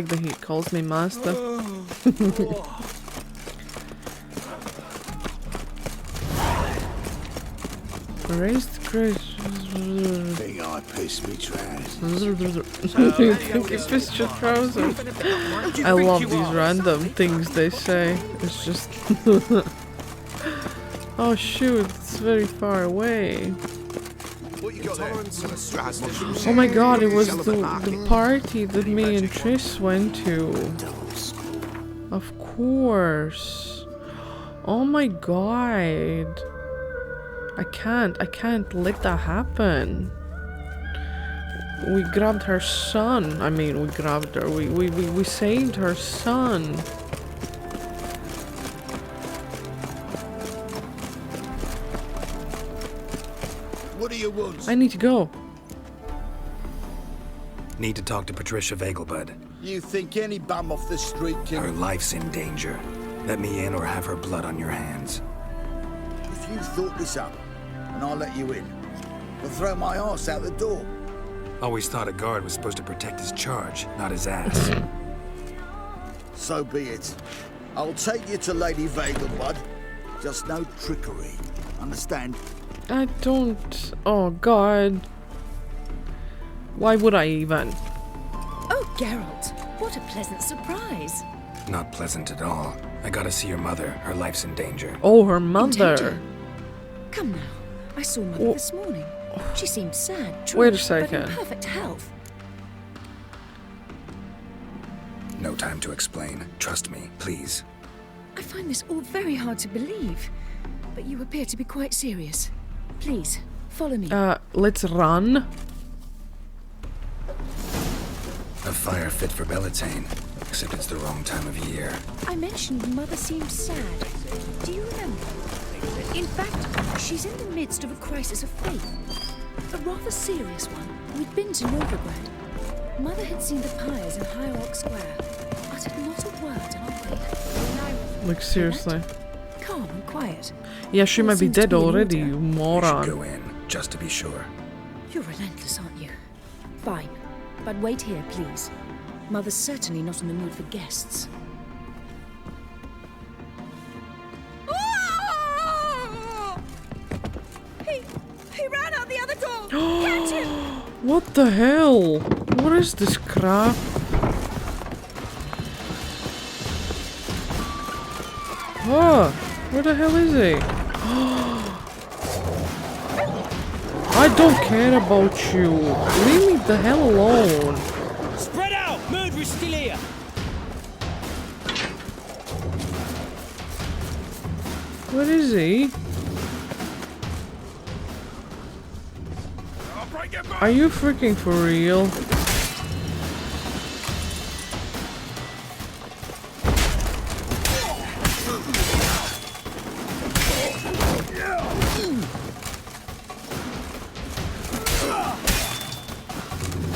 Speaker 1: that he calls me master. Raised Chris.
Speaker 17: Think I pissed me trousers.
Speaker 1: You think you pissed your trousers? I love these random things they say. It's just... Oh shoot, it's very far away. Oh my god, it was the party that me and Triss went to. Of course. Oh my god. I can't let that happen. We grabbed her son. I mean, we grabbed her. We saved her son.
Speaker 17: What do you want?
Speaker 1: I need to go.
Speaker 3: Need to talk to Patricia Vegelbud.
Speaker 17: You think any bum off the street can...
Speaker 3: Her life's in danger. Let me in or have her blood on your hands.
Speaker 17: If you thought this up, and I'll let you in, I'll throw my arse out the door.
Speaker 3: Always thought a guard was supposed to protect his charge, not his ass.
Speaker 17: So be it. I'll take you to Lady Vegelbud. Just no trickery. Understand?
Speaker 1: I don't... Oh god. Why would I even?
Speaker 12: Oh, Geralt, what a pleasant surprise.
Speaker 3: Not pleasant at all. I gotta see your mother. Her life's in danger.
Speaker 1: Oh, her mother.
Speaker 12: Come now. I saw Mother this morning. She seemed sad,
Speaker 1: Wait a
Speaker 12: but
Speaker 1: second.
Speaker 12: in perfect health.
Speaker 3: No time to explain. Trust me, please.
Speaker 12: I find this all very hard to believe, but you appear to be quite serious. Please, follow me.
Speaker 1: Let's run.
Speaker 3: A fire fit for Bellatane, except it's the wrong time of year.
Speaker 12: I mentioned Mother seemed sad. Do you remember? In fact, she's in the midst of a crisis of faith. A rather serious one. We'd been to Novigrad. Mother had seen the pyres in High Oak Square. Uttered not a word in our way.
Speaker 1: Like, seriously.
Speaker 12: Calm and quiet.
Speaker 1: Yeah, she might be dead already, you
Speaker 3: We
Speaker 1: moron.
Speaker 3: should go in, just to be sure.
Speaker 12: You're relentless, aren't you? Fine. But wait here, please. Mother's certainly not in the mood for guests.
Speaker 15: He ran out the other door! Catch him!
Speaker 1: What the hell? What is this crap? Oh, where the hell is he? I don't care about you. Leave me the hell alone.
Speaker 13: Spread out! Murderer's still here!
Speaker 1: Where is he? Are you freaking for real?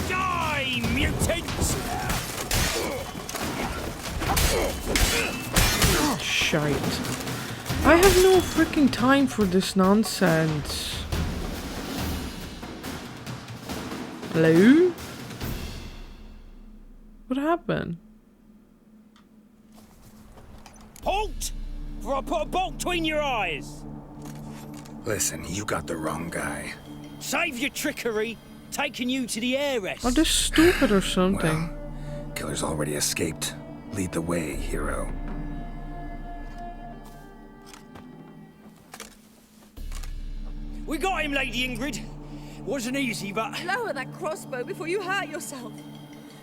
Speaker 13: Die, mutants!
Speaker 1: Shite. I have no freaking time for this nonsense. Hello? What happened?
Speaker 13: Halt! For I put a bolt between your eyes!
Speaker 3: Listen, you got the wrong guy.
Speaker 13: Save your trickery! Taking you to the heiress!
Speaker 1: Are they stupid or something?
Speaker 3: Well, killer's already escaped. Lead the way, hero.
Speaker 13: We got him, Lady Ingrid. Wasn't easy, but...
Speaker 15: Lower that crossbow before you hurt yourself.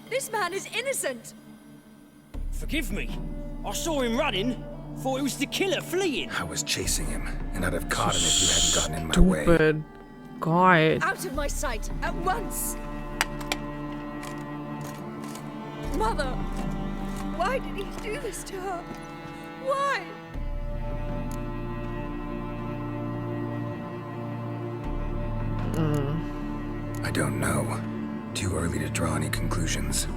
Speaker 15: This man is innocent.
Speaker 13: Forgive me. I saw him running. Thought it was the killer fleeing.
Speaker 3: I was chasing him, and I'd have caught him if you hadn't gotten in my way.
Speaker 1: Stupid guy.
Speaker 15: Out of my sight, at once! Mother! Why did he do this to her? Why?
Speaker 3: I don't know. Too early to draw any conclusions.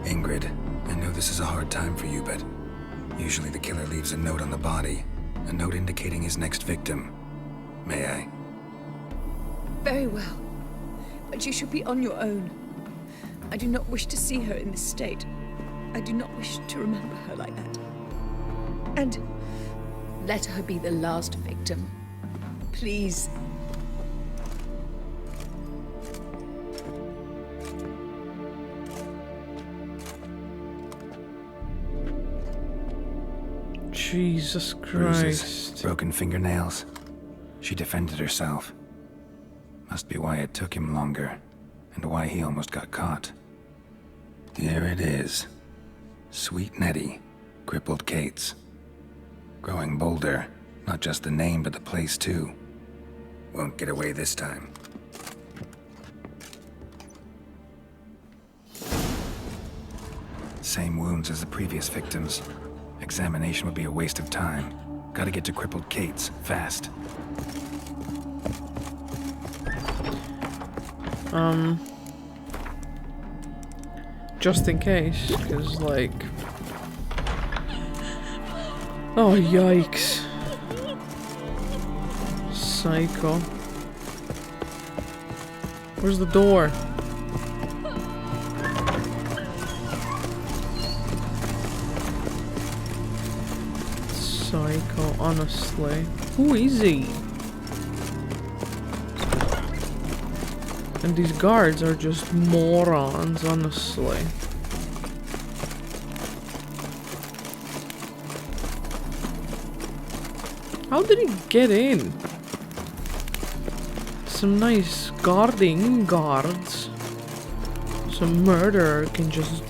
Speaker 3: Ingrid, I know this is a hard time for you, but usually the killer leaves a note on the body. A note indicating his next victim. May I?
Speaker 12: Very well. But you should be on your own. I do not wish to see her in this state. I do not wish to remember her like that. And let her be the last victim. Please.
Speaker 1: Jesus Christ.
Speaker 3: Bruises, broken fingernails. She defended herself. Must be why it took him longer, and why he almost got caught. Here it is. Sweet Nettie, crippled Kate's. Growing bolder, not just the name, but the place too. Won't get away this time. Same wounds as the previous victims. Examination would be a waste of time. Gotta get to crippled Kate's, fast.
Speaker 1: Just in case, because, like... Oh, yikes. Psycho. Where's the door? Psycho, honestly. Who is he? And these guards are just morons, honestly. How did he get in? Some nice guarding guards. Some murderer can just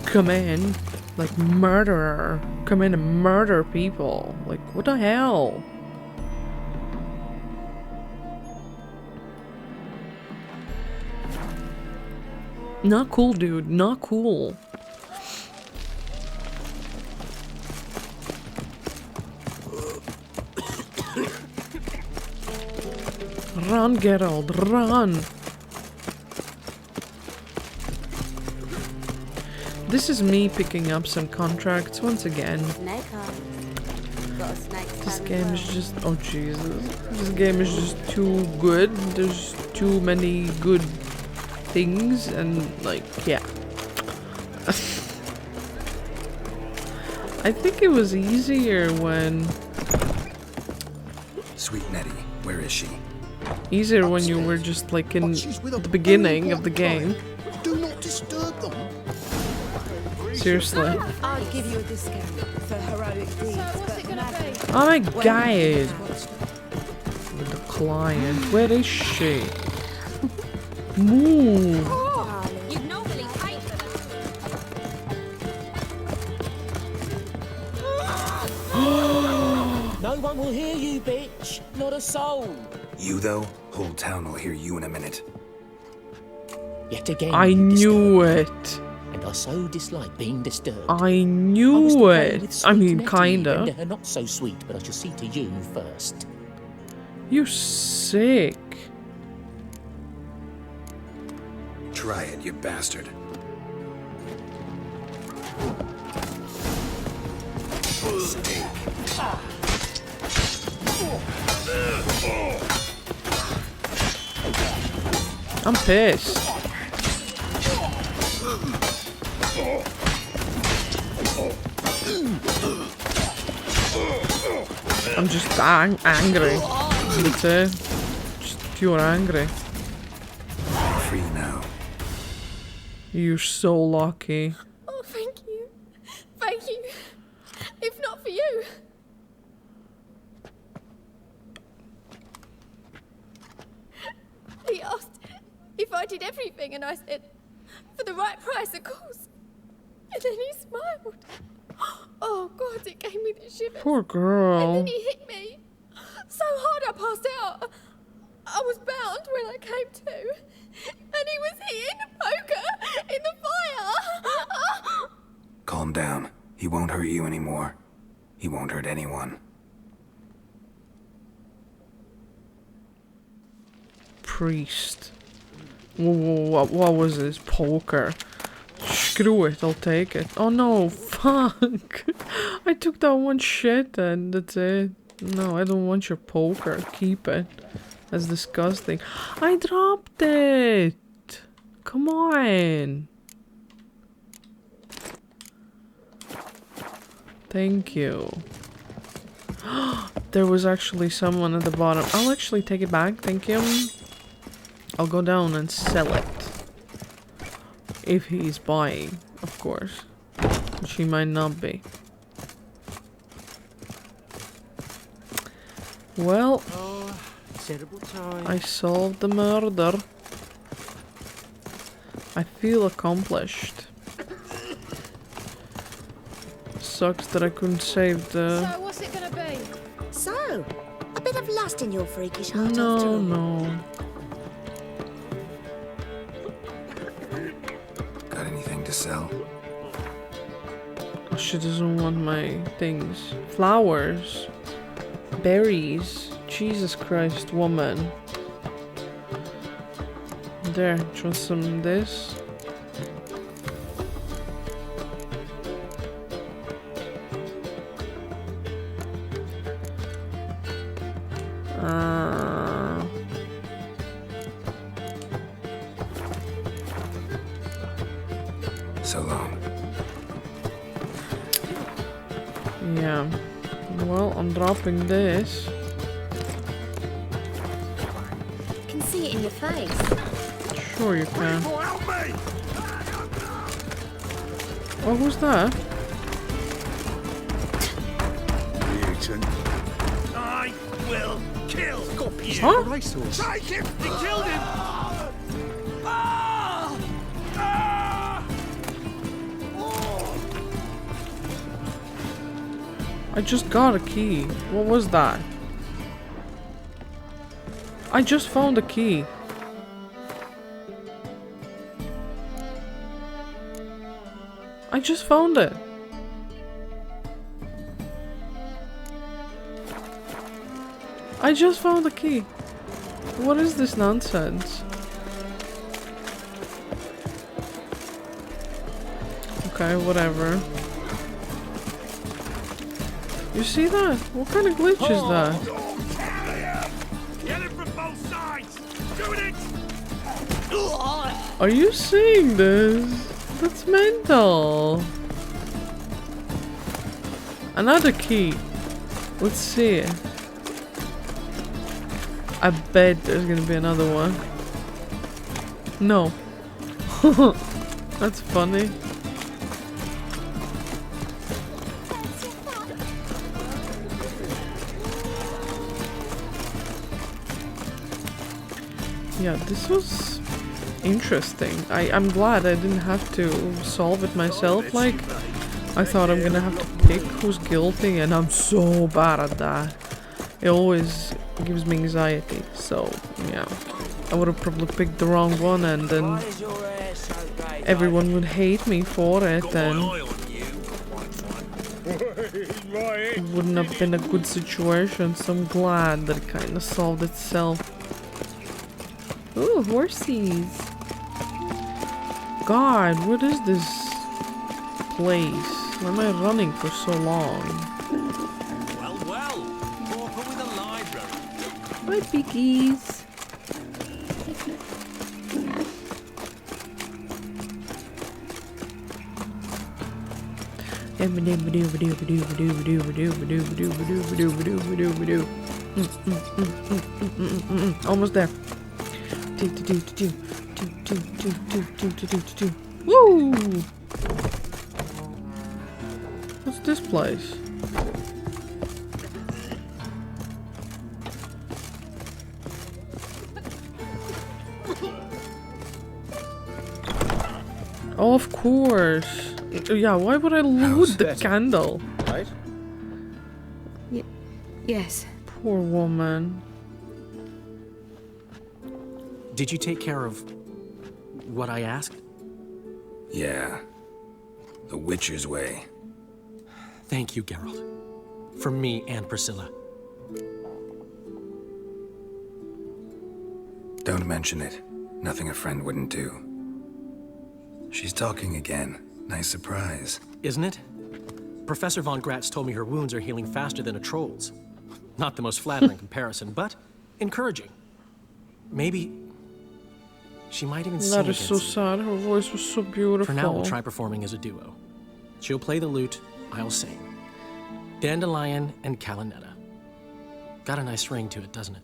Speaker 1: come in. Like, murderer. Come in and murder people. Like, what the hell? Not cool, dude. Not cool. Run, Geralt, run! This is me picking up some contracts once again. This game is just... oh Jesus. This game is just too good. There's too many good things and, like, yeah. I think it was easier when...
Speaker 3: Sweet Nettie, where is she?
Speaker 1: Easier when you were just, like, in the beginning of the game.
Speaker 17: Do not disturb them.
Speaker 1: Seriously.
Speaker 8: I'll give you a discount for heroic deeds. What's it gonna be?
Speaker 1: Oh my god. The client. Where is she? Move.
Speaker 7: You'd normally pay for that.
Speaker 6: No one will hear you, bitch. Not a soul.
Speaker 3: You, though? Whole town will hear you in a minute.
Speaker 6: Yet again,
Speaker 1: I knew it.
Speaker 6: And I so dislike being disturbed.
Speaker 1: I knew it. I mean, kinda.
Speaker 6: Render her not so sweet, but I shall see to you first.
Speaker 1: You sick.
Speaker 3: Try it, you bastard. Steak.
Speaker 1: I'm pissed. I'm just angry. That's it. Just pure angry.
Speaker 3: Free now.
Speaker 1: You're so lucky.
Speaker 15: Oh, thank you. Thank you. If not for you. He asked if I did everything, and I said, for the right price, of course. And then he smiled. Oh God, it gave me the shivers.
Speaker 1: Poor girl.
Speaker 15: And then he hit me so hard I passed out. I was bound when I came to. And he was hitting the poker in the fire.
Speaker 3: Calm down. He won't hurt you anymore. He won't hurt anyone.
Speaker 1: Priest. What was this? Poker. Screw it, I'll take it. Oh no, fuck. I took that one shit and that's it. No, I don't want your poker. Keep it. That's disgusting. I dropped it. Come on. Thank you. There was actually someone at the bottom. I'll actually take it back. Thank you. I'll go down and sell it. If he's buying, of course. Which he might not be. Well,
Speaker 6: terrible time.
Speaker 1: I solved the murder. I feel accomplished. Sucks that I couldn't save the...
Speaker 12: So, what's it gonna be?
Speaker 18: So, a bit of lust in your freakish heart after
Speaker 1: No,
Speaker 18: all.
Speaker 1: no.
Speaker 3: Got anything to sell?
Speaker 1: She doesn't want my things. Flowers. Berries. Jesus Christ, woman. There, do you want some of this?
Speaker 3: So long.
Speaker 1: Yeah. Well, I'm dropping this.
Speaker 18: Can see it in your face.
Speaker 1: Sure you can. Oh, who's that?
Speaker 14: Mutant. I will kill you.
Speaker 1: Huh?
Speaker 14: Racehorse. Take him! He killed him!
Speaker 1: I just got a key. What was that? I just found a key. I just found it. I just found the key. What is this nonsense? Okay, whatever. You see that? What kind of glitch is that?
Speaker 14: Get it from both sides! Doing it!
Speaker 1: Are you seeing this? That's mental. Another key. Let's see it. I bet there's gonna be another one. No. That's funny. Yeah, this was interesting. I'm glad I didn't have to solve it myself. Like, I thought I'm gonna have to pick who's guilty, and I'm so bad at that. It always gives me anxiety. So, yeah. I would have probably picked the wrong one, and then everyone would hate me for it, and it wouldn't have been a good situation. So I'm glad that it kind of solved itself. Ooh, horsies. God, what is this place? Why am I running for so long?
Speaker 14: Well, Pauper with a library.
Speaker 1: Hi, piggies. Almost there. Woo! What's this place? Oh, of course. Yeah, why would I loot the candle?
Speaker 4: Right?
Speaker 10: Yes.
Speaker 1: Poor woman.
Speaker 19: Did you take care of what I asked?
Speaker 3: Yeah. The Witcher's way.
Speaker 19: Thank you, Geralt. From me and Priscilla.
Speaker 3: Don't mention it. Nothing a friend wouldn't do. She's talking again. Nice surprise.
Speaker 19: Isn't it? Professor von Gratz told me her wounds are healing faster than a troll's. Not the most flattering comparison, but encouraging. Maybe she might even sing
Speaker 1: That is so
Speaker 19: against
Speaker 1: sad. Her voice was so beautiful.
Speaker 19: For now, we'll try performing as a duo. She'll play the lute, I'll sing. Dandelion and Calinetta. Got a nice ring to it, doesn't it?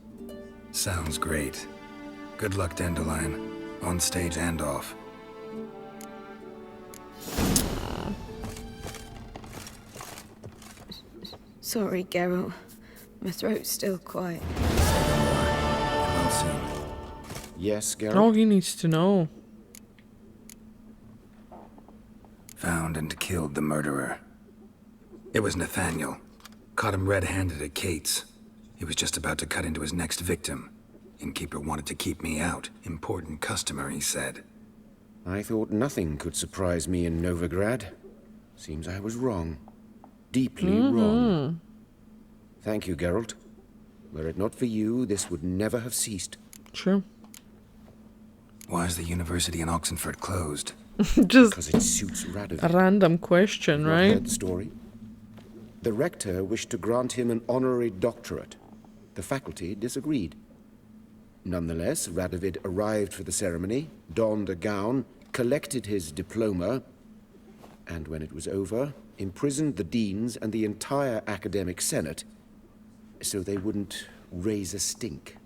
Speaker 3: Sounds great. Good luck, Dandelion. On stage and off.
Speaker 10: Sorry, Geralt. My throat's still quiet.
Speaker 4: Yes, Geralt?
Speaker 1: All he needs to know.
Speaker 3: Found and killed the murderer. It was Nathaniel. Caught him red-handed at Kate's. He was just about to cut into his next victim. Innkeeper wanted to keep me out. Important customer, he said.
Speaker 4: I thought nothing could surprise me in Novigrad. Seems I was wrong. Deeply wrong. Thank you, Geralt. Were it not for you, this would never have ceased.
Speaker 1: True.
Speaker 3: Why is the university in Oxenford closed?
Speaker 1: Just
Speaker 4: because it suits Radovid.
Speaker 1: A random question,
Speaker 4: You've
Speaker 1: right?
Speaker 4: heard the story? The rector wished to grant him an honorary doctorate. The faculty disagreed. Nonetheless, Radovid arrived for the ceremony, donned a gown, collected his diploma, and when it was over, imprisoned the deans and the entire academic senate so they wouldn't raise a stink.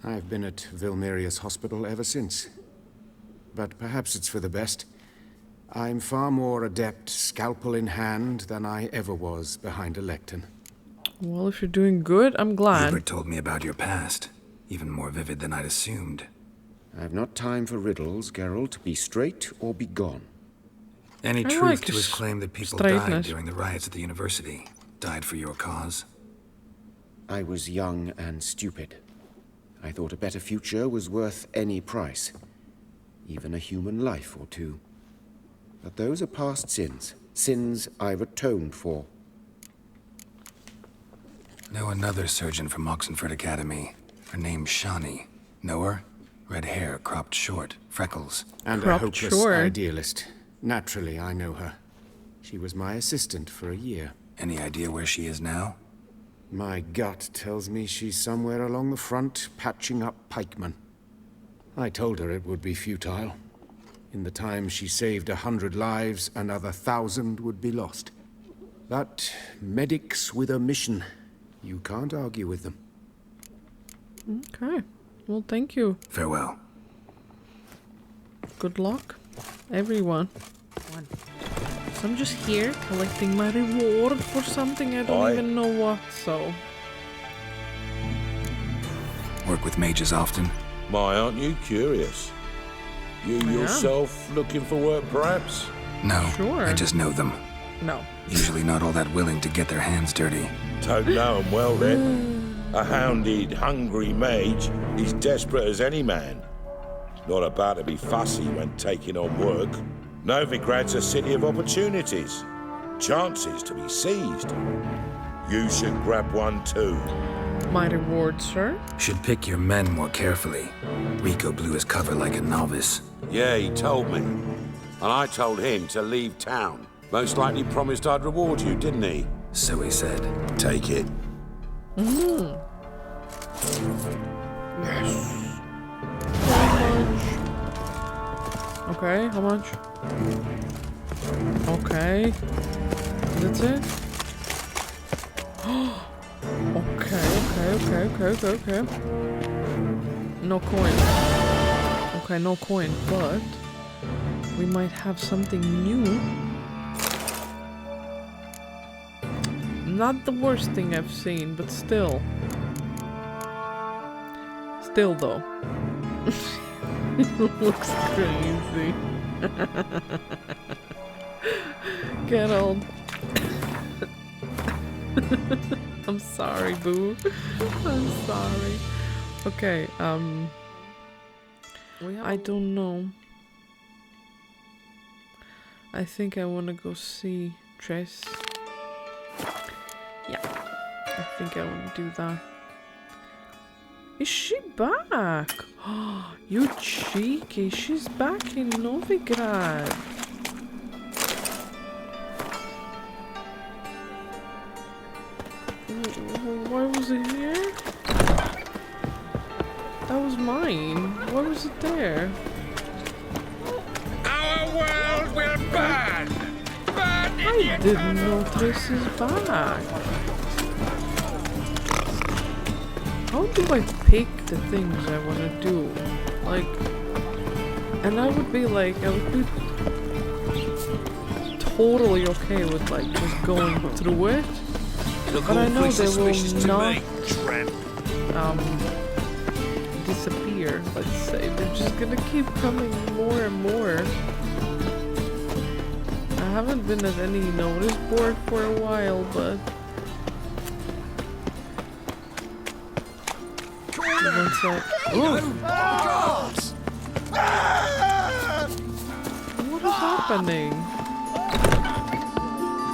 Speaker 4: I've been at Vilmerius Hospital ever since. But perhaps it's for the best. I'm far more adept, scalpel in hand, than I ever was behind a lectern.
Speaker 1: Well, if you're doing good, I'm glad.
Speaker 3: Hubert told me about your past. Even more vivid than I'd assumed.
Speaker 4: I've not time for riddles, Geralt. Be straight or be gone.
Speaker 3: Any
Speaker 1: I
Speaker 3: truth
Speaker 1: like
Speaker 3: to his claim that people
Speaker 1: straightness.
Speaker 3: died during the riots at the university? Died for your cause?
Speaker 4: I was young and stupid. I thought a better future was worth any price. Even a human life or two. But those are past sins. Sins I've atoned for.
Speaker 3: Know another surgeon from Oxenford Academy. Her name's Shani. Know her? Red hair, cropped short, freckles.
Speaker 4: And a hopeless idealist. Naturally, I know her. She was my assistant for a year.
Speaker 3: Any idea where she is now?
Speaker 4: My gut tells me she's somewhere along the front, patching up pikemen. I told her it would be futile. In the time she saved 100 lives, another 1,000 would be lost. But medics with a mission. You can't argue with them.
Speaker 1: Okay. Well, thank you.
Speaker 3: Farewell.
Speaker 1: Good luck, everyone. So I'm just here collecting my reward for something I don't even know what, so...
Speaker 3: Work with mages often?
Speaker 20: My, aren't you curious? You yourself looking for work, perhaps?
Speaker 3: No,
Speaker 1: Sure.
Speaker 3: I just know them.
Speaker 1: No.
Speaker 3: Usually not all that willing to get their hands dirty.
Speaker 20: Don't know 'em well, then. A hounded, hungry mage is desperate as any man. Not about to be fussy when taking on work. Novigrad's a city of opportunities. Chances to be seized. You should grab one too.
Speaker 1: My reward, sir?
Speaker 3: Should pick your men more carefully. Rico blew his cover like a novice.
Speaker 20: Yeah, he told me. And I told him to leave town. Most likely promised I'd reward you, didn't he?
Speaker 3: So he said.
Speaker 20: Take it.
Speaker 1: Yes. Okay, how much? Okay. That's it? Okay. No coin. Okay, no coin, but we might have something new. Not the worst thing I've seen, but still. Still though. It looks crazy. Geralt. I'm sorry, boo. I'm sorry. Okay, I don't know. I think I want to go see Triss. Yeah, I think I want to do that. Is she back? Oh, you cheeky. She's back in Novigrad. Why was it here? That was mine. Why was it there?
Speaker 14: Our world will burn! Burn
Speaker 1: I didn't know Triss is back. How do I pick the things I want to do? Like, and I would be like, I would be totally okay with like just going through it. But I know they will not disappear, let's say. They're just gonna keep coming more and more. I haven't been at any notice board for a while, but one sec. What is happening?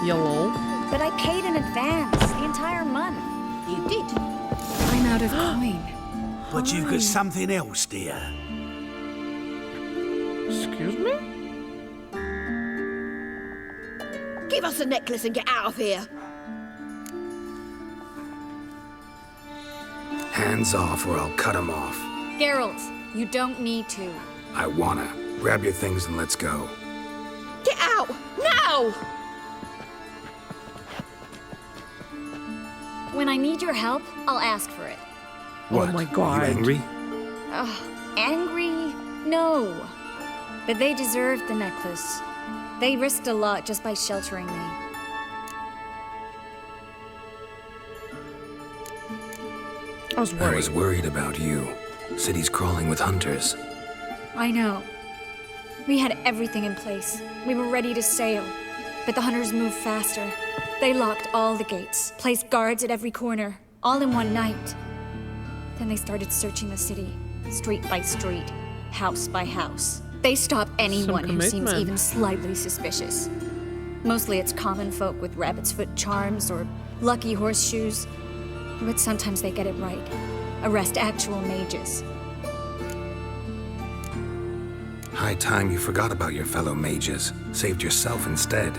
Speaker 1: Yellow.
Speaker 12: But I paid in advance the entire month.
Speaker 18: You did.
Speaker 12: I'm out of coin.
Speaker 17: But you've got something else, dear.
Speaker 1: Excuse me?
Speaker 18: Give us the necklace and get out of here.
Speaker 3: Hands off or I'll cut them off.
Speaker 12: Geralt, you don't need to.
Speaker 3: I wanna. Grab your things and let's go.
Speaker 18: Get out! Now!
Speaker 12: When I need your help, I'll ask for it.
Speaker 3: What?
Speaker 1: Oh my god.
Speaker 3: Are you angry?
Speaker 12: Angry? No. But they deserved the necklace. They risked a lot just by sheltering me.
Speaker 1: I was
Speaker 3: worried about you. City's crawling with hunters.
Speaker 12: I know. We had everything in place. We were ready to sail. But the hunters moved faster. They locked all the gates, placed guards at every corner, all in one night. Then they started searching the city, street by street, house by house. They stop anyone who seems even slightly suspicious. Mostly it's common folk with rabbit's foot charms or lucky horseshoes. But sometimes they get it right. Arrest actual mages.
Speaker 3: High time you forgot about your fellow mages. Saved yourself instead.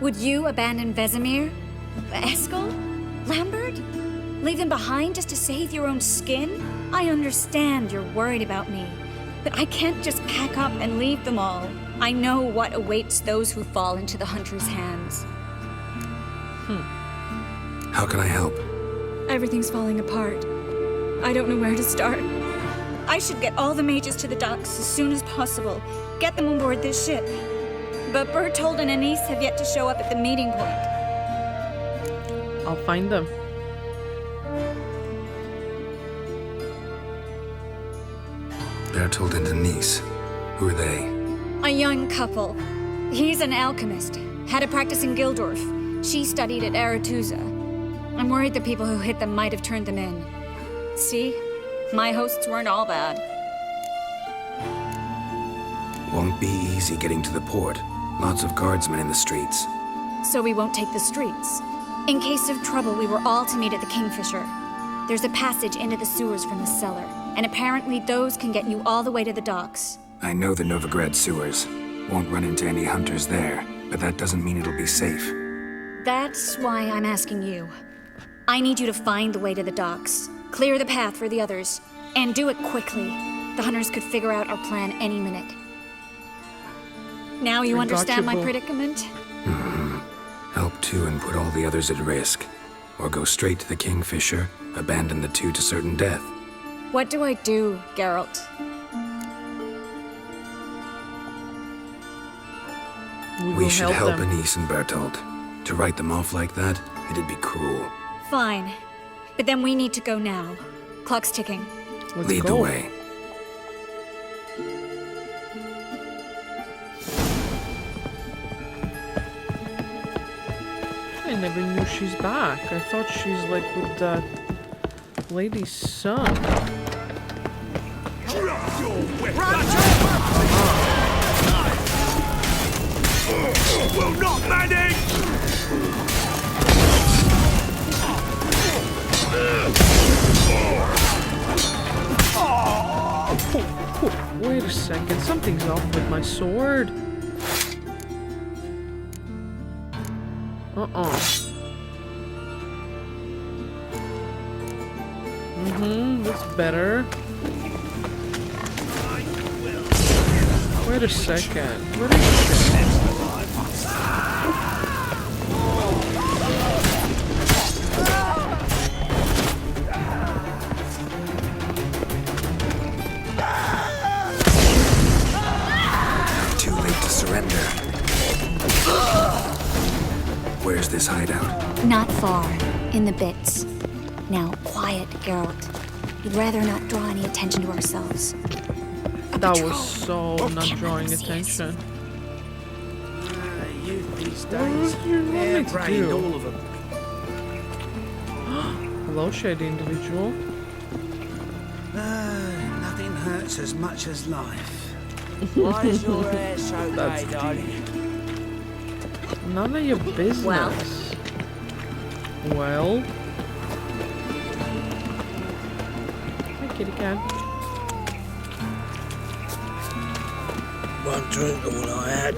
Speaker 12: Would you abandon Vesemir? Eskel? Lambert? Leave them behind just to save your own skin? I understand you're worried about me, but I can't just pack up and leave them all. I know what awaits those who fall into the hunter's hands.
Speaker 3: How can I help?
Speaker 12: Everything's falling apart. I don't know where to start. I should get all the mages to the docks as soon as possible. Get them on board this ship. But Bertold and Anise have yet to show up at the meeting point.
Speaker 1: I'll find them.
Speaker 3: Bertold and Anise. Who are they?
Speaker 12: A young couple. He's an alchemist. Had a practice in Gildorf. She studied at Aretusa. I'm worried the people who hit them might have turned them in. See? My hosts weren't all bad.
Speaker 3: Won't be easy getting to the port. Lots of guardsmen in the streets.
Speaker 12: So we won't take the streets. In case of trouble, we were all to meet at the Kingfisher. There's a passage into the sewers from the cellar, and apparently those can get you all the way to the docks.
Speaker 3: I know the Novigrad sewers. Won't run into any hunters there, but that doesn't mean it'll be safe.
Speaker 12: That's why I'm asking you. I need you to find the way to the docks, clear the path for the others, and do it quickly. The hunters could figure out our plan any minute. Now you understand my predicament?
Speaker 3: Help two and put all the others at risk. Or go straight to the Kingfisher, abandon the two to certain death.
Speaker 12: What do I do, Geralt?
Speaker 3: We should help Anise and Bertold. To write them off like that, it'd be cruel.
Speaker 12: Fine. But then we need to go now. Clock's ticking.
Speaker 3: Lead the way.
Speaker 1: never knew she's back. I thought she's like with that lady's son.
Speaker 14: Drop your weapon! Will not manage!
Speaker 1: Wait a second, something's off with my sword. That's better. Wait a second.
Speaker 3: Too late to surrender. Where's this hideout?
Speaker 21: Not far. In the bits. Now, quiet, Geralt. We'd rather not draw any attention to ourselves.
Speaker 1: That was so not drawing attention.
Speaker 11: Youth these
Speaker 1: What
Speaker 11: days,
Speaker 1: do you want me to
Speaker 11: brained
Speaker 1: do?
Speaker 11: all of them.
Speaker 1: Hello, shady individual.
Speaker 11: Nothing hurts as much as life. Why is your hair so
Speaker 1: That's
Speaker 11: gay, darling?
Speaker 1: None of your business. Well. Hi, kitty cat.
Speaker 11: One drink all I had.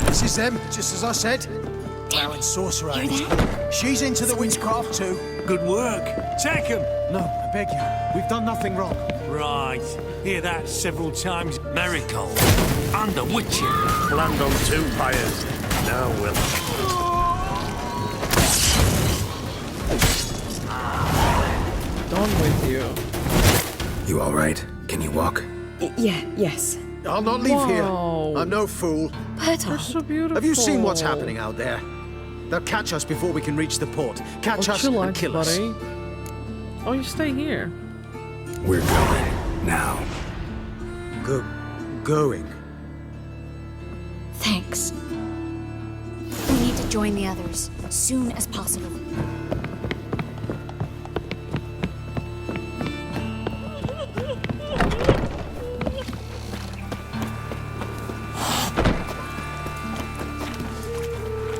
Speaker 22: This is them, just as I said. Allowing sorcerer aids. She's into the witchcraft too.
Speaker 11: Good work. Take him.
Speaker 22: No, I beg you. We've done nothing wrong.
Speaker 11: Right. Hear that several times. Miracle. Under witching. Land on two pyres. Now we'll.
Speaker 1: Done with you.
Speaker 3: You all right? Can you walk?
Speaker 8: Yes.
Speaker 22: I'll not leave here.
Speaker 1: Whoa.
Speaker 22: I'm no fool.
Speaker 1: They're so beautiful.
Speaker 22: Have you seen what's happening out there? They'll catch us before we can reach the port. Catch us and
Speaker 1: chillax,
Speaker 22: kill us.
Speaker 1: buddy. Oh, you stay here.
Speaker 3: We're going. Now.
Speaker 22: Going?
Speaker 21: Thanks. We need to join the others as soon as possible.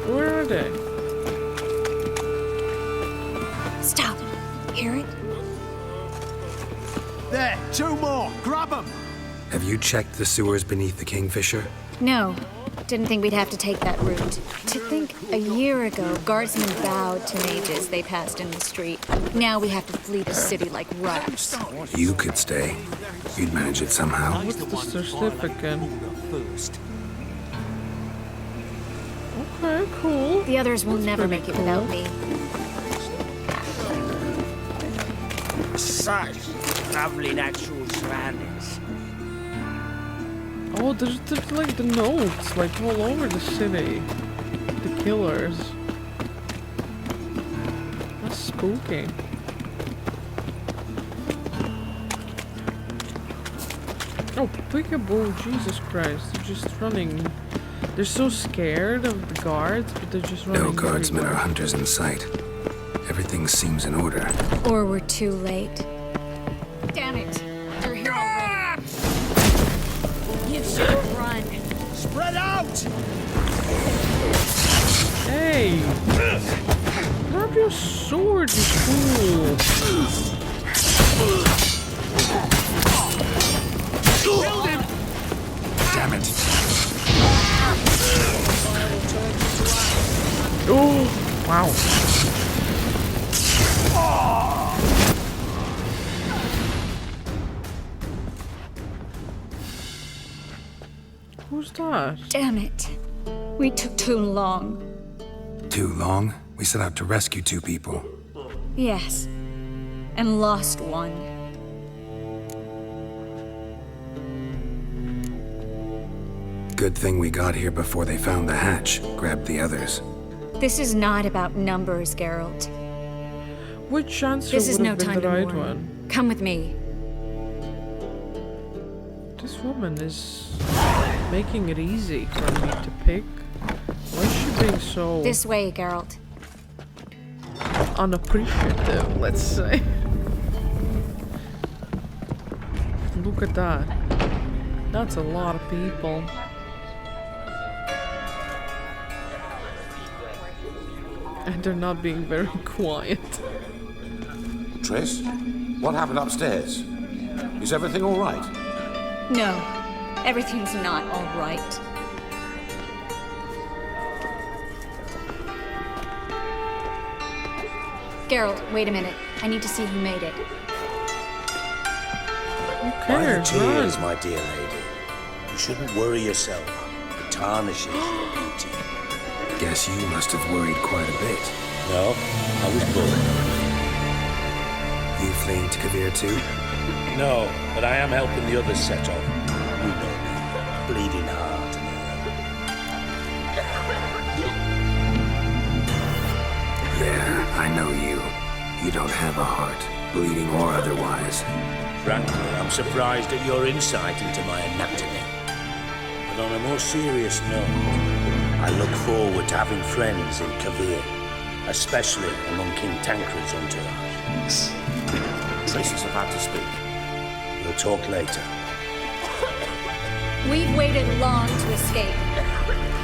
Speaker 1: Where are they?
Speaker 21: Stop. Hear it?
Speaker 22: There, two more. Grab them.
Speaker 3: Have you checked the sewers beneath the Kingfisher?
Speaker 21: No. Didn't think we'd have to take that route. To think a year ago, guardsmen bowed to mages they passed in the street. Now we have to flee the city like rats.
Speaker 3: You could stay. You'd manage it somehow.
Speaker 1: What's the certificate? Okay, cool.
Speaker 21: The others will never
Speaker 1: pretty
Speaker 21: make it
Speaker 1: cool.
Speaker 21: without me.
Speaker 11: Such lovely natural surroundings.
Speaker 1: Oh, there's like the notes, like all over the city. The killers. That's spooky. Oh, peekaboo, Jesus Christ. They're just running. They're so scared of the guards, but they're just running.
Speaker 3: No guardsmen or
Speaker 1: everywhere.
Speaker 3: hunters in sight. Everything seems in order.
Speaker 21: Or we're too late. Damn it. They're here already. You should run.
Speaker 22: Spread out!
Speaker 1: Hey! Grab your sword, you fool!
Speaker 22: Killed him!
Speaker 3: Damn it.
Speaker 1: Oh! Wow. Who's that?
Speaker 21: Damn it. We took too long.
Speaker 3: Too long? We set out to rescue two people.
Speaker 21: Yes. And lost one.
Speaker 3: Good thing we got here before they found the hatch, grabbed the others.
Speaker 21: This is not about numbers, Geralt.
Speaker 1: Which answer
Speaker 21: This is
Speaker 1: would
Speaker 21: no
Speaker 1: have been
Speaker 21: time
Speaker 1: the
Speaker 21: to
Speaker 1: right
Speaker 21: mourn.
Speaker 1: one?
Speaker 21: Come with me.
Speaker 1: This woman is making it easy for me to pick. Why is she being so
Speaker 21: This way, Geralt.
Speaker 1: unappreciative, let's say? Look at that. That's a lot of people. And they're not being very quiet.
Speaker 20: Triss, what happened upstairs? Is everything all right?
Speaker 21: No, everything's not all right. Geralt, wait a minute. I need to see who made it.
Speaker 2: By the tears, my dear lady. You shouldn't worry yourself. It tarnishes your beauty.
Speaker 3: Guess you must have worried quite a bit.
Speaker 2: No, I was bored.
Speaker 3: You fleeing to Kavir too?
Speaker 2: No, but I am helping the others set off. You know me, bleeding heart.
Speaker 3: Yeah, I know you. You don't have a heart, bleeding or otherwise.
Speaker 2: Frankly, I'm surprised at your insight into my anatomy. But on a more serious note, I look forward to having friends in Kavir, especially among King Tancred's entourage.
Speaker 20: Triss is about to speak.
Speaker 2: We'll talk later.
Speaker 21: We've waited long to escape.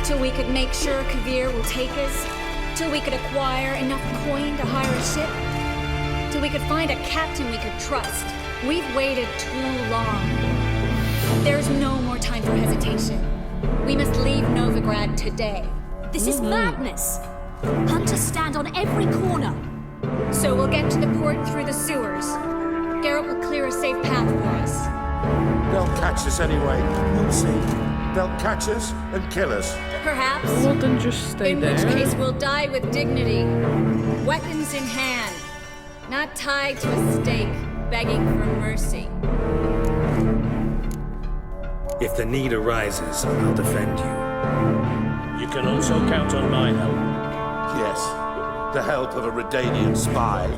Speaker 21: Till we could make sure Kavir will take us. Till we could acquire enough coin to hire a ship. Till we could find a captain we could trust. We've waited too long. There's no more time for hesitation. We must leave Novigrad today.
Speaker 12: This is madness. Hunters stand on every corner.
Speaker 21: So we'll get to the port through the sewers. Geralt will clear a safe path for us.
Speaker 20: They'll catch us anyway. You'll see. They'll catch us and kill us.
Speaker 21: Perhaps.
Speaker 1: Well, then just stay
Speaker 21: in
Speaker 1: there.
Speaker 21: In which case we'll die with dignity. Weapons in hand. Not tied to a stake, begging for mercy.
Speaker 3: If the need arises, I'll defend you.
Speaker 2: You can also count on my help.
Speaker 20: Yes, the help of a Redanian spy,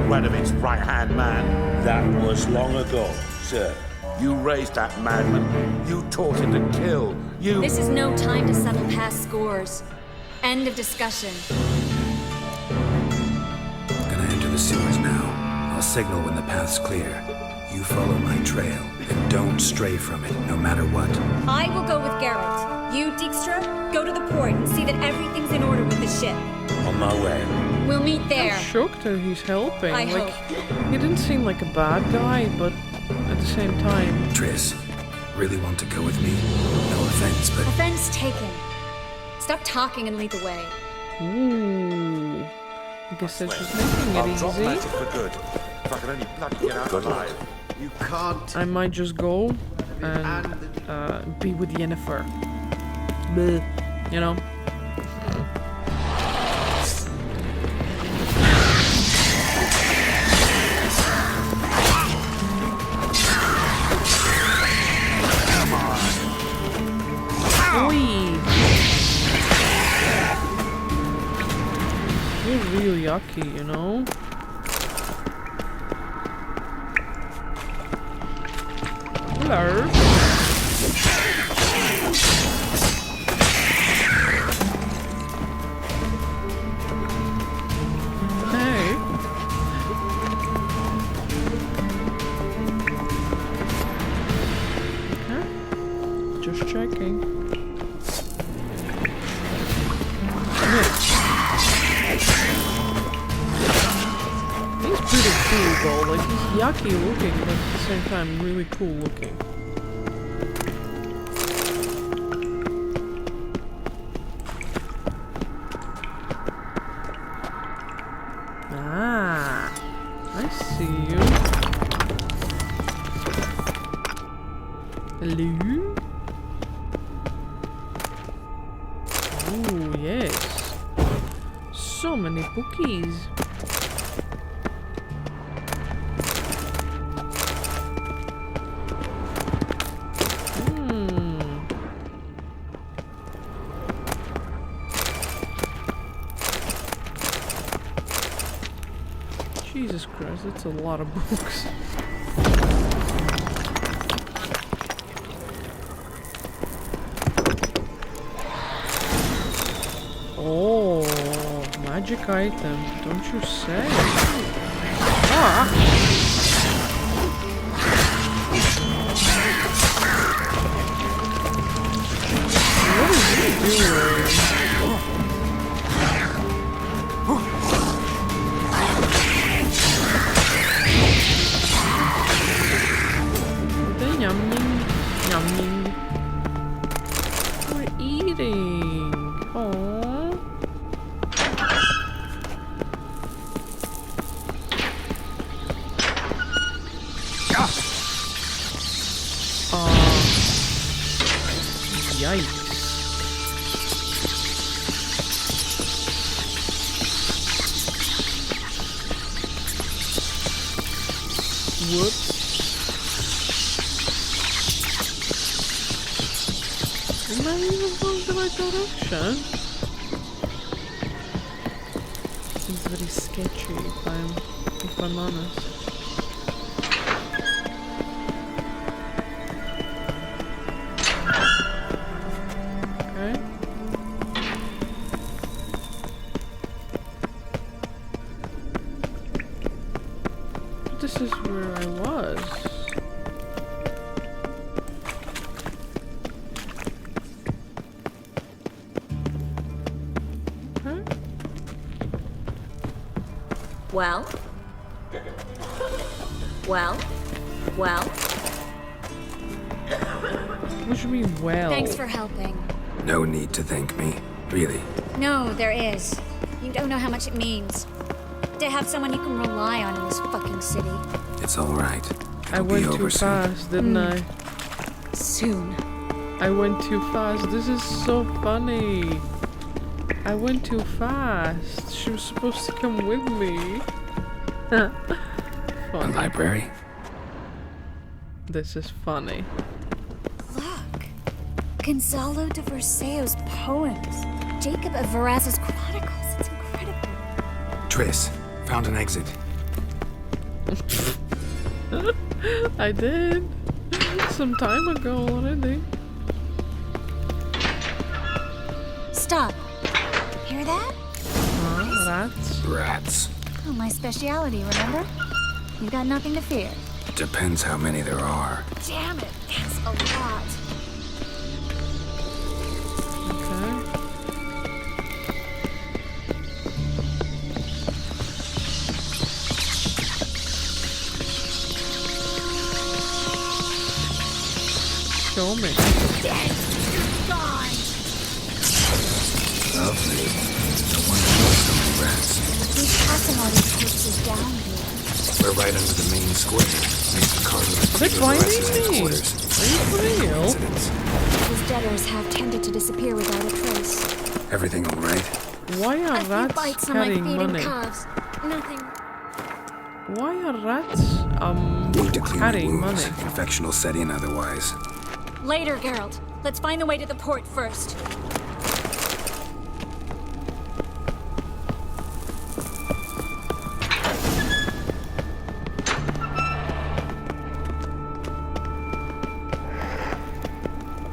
Speaker 20: Radovic's right-hand man.
Speaker 2: That was long ago, sir.
Speaker 20: You raised that madman. You taught him to kill. You...
Speaker 21: This is no time to settle past scores. End of discussion.
Speaker 3: Gonna enter the sewers now. I'll signal when the path's clear. You follow my trail, and don't stray from it, no matter what.
Speaker 21: I will go with Geralt. You, Dijkstra, go to the port and see that everything's in order with the ship.
Speaker 2: On my way.
Speaker 21: We'll meet there.
Speaker 1: I'm shocked that he's helping.
Speaker 21: I
Speaker 1: like,
Speaker 21: hope.
Speaker 1: He didn't seem like a bad guy, but at the same time...
Speaker 3: Triss, really want to go with me? No offense, but...
Speaker 21: Offense taken. Stop talking and lead the way.
Speaker 1: Ooh. I guess they're just making it
Speaker 20: I'll
Speaker 1: easy.
Speaker 20: drop magic for good. If I can only bloody get out alive.
Speaker 5: You can't...
Speaker 1: I might just go and be with Yennefer. Bleh. You know? You're real yucky, you know? Hello. Hey. Huh? Just checking. He's pretty cool though, like he's yucky looking, but at the same time really cool looking. Ah, I see you. Hello? Oh yes. So many bookies. Jesus Christ, that's a lot of books. magic item, don't you say? Ah! What is he doing? They're yumming, yumming. We're eating. Aww. Yikes. Whoops. Am I even going the right direction? Seems very sketchy if I'm honest. Okay. This is where I was. Okay.
Speaker 21: Well? Well? Well?
Speaker 1: What do you mean, well?
Speaker 21: Thanks for helping.
Speaker 3: No need to thank me, really.
Speaker 21: No, there is. You don't know how much it means. To have someone you can rely on in this fucking city.
Speaker 3: It's all right.
Speaker 1: I went too fast, didn't I?
Speaker 21: Soon.
Speaker 1: I went too fast. This is so funny. I went too fast. She was supposed to come with me.
Speaker 3: A library?
Speaker 1: This is funny.
Speaker 21: Look. Gonzalo de Verseo's poems. Jacob of Varaz's chronicles. It's incredible.
Speaker 3: Triss, found an exit.
Speaker 1: I did. Some time ago already.
Speaker 21: Stop. Hear that?
Speaker 1: Rats?
Speaker 3: Rats.
Speaker 21: Oh, my speciality, remember? You've got nothing to fear.
Speaker 3: Depends how many there are.
Speaker 21: Damn it, that's a lot.
Speaker 1: Okay. Show me.
Speaker 21: Dead. You're gone.
Speaker 3: Lovely. No wonder there's so many rats.
Speaker 21: Who's passing all these corpses down here?
Speaker 3: We're right under the main square. Next to Carlos.
Speaker 1: They're finding me. Are you for real?
Speaker 21: These debtors have tended to disappear without a trace.
Speaker 3: Everything all right?
Speaker 1: Why are
Speaker 21: A few
Speaker 1: rats
Speaker 21: bites on my
Speaker 1: carrying
Speaker 21: feet and
Speaker 1: money?
Speaker 21: calves. Nothing.
Speaker 1: Why are rats
Speaker 3: Need to clean your
Speaker 1: carrying
Speaker 3: wounds.
Speaker 1: money?
Speaker 3: Infection will set in otherwise.
Speaker 21: Later, Geralt. Let's find the way to the port first.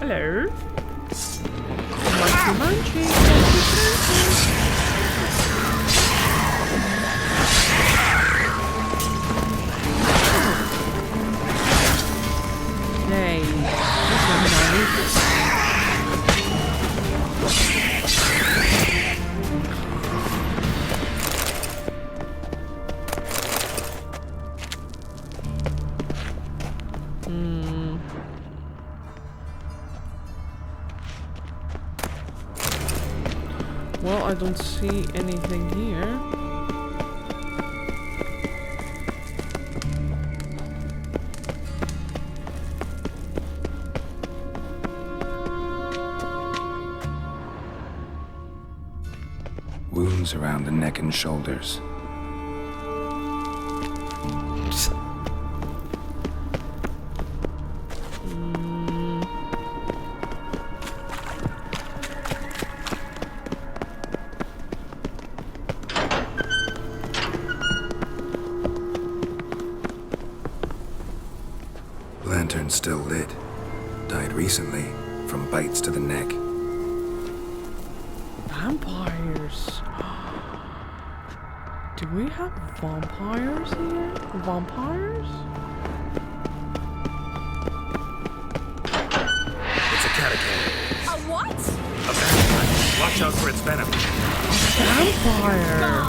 Speaker 1: Hello. Monkey, monkey, monkey, Yay. This is nice. Well, I don't see anything here.
Speaker 3: Wounds around the neck and shoulders. Lantern still lit. Died recently, from bites to the neck.
Speaker 1: Vampires. Do we have vampires here? Vampires?
Speaker 3: It's a catacomb.
Speaker 15: A what?
Speaker 3: A vampire. Watch out for its venom.
Speaker 1: Vampire!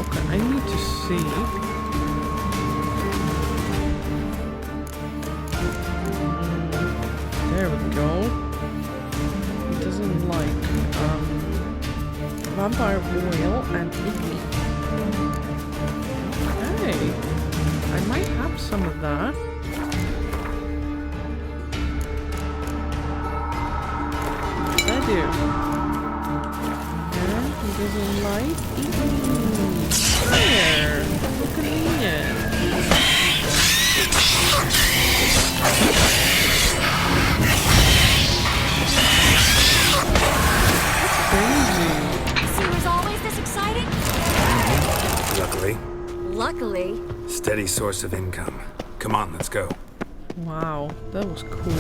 Speaker 1: Okay, I need to see. There we go. He doesn't like vampire oil and icky. Okay. I might have some of that. I do. And he doesn't like eating. There. Look at me.
Speaker 21: Sewer's always this exciting?
Speaker 3: Luckily.
Speaker 21: Luckily.
Speaker 3: Steady source of income. Come on, let's go.
Speaker 1: Wow, that was cool.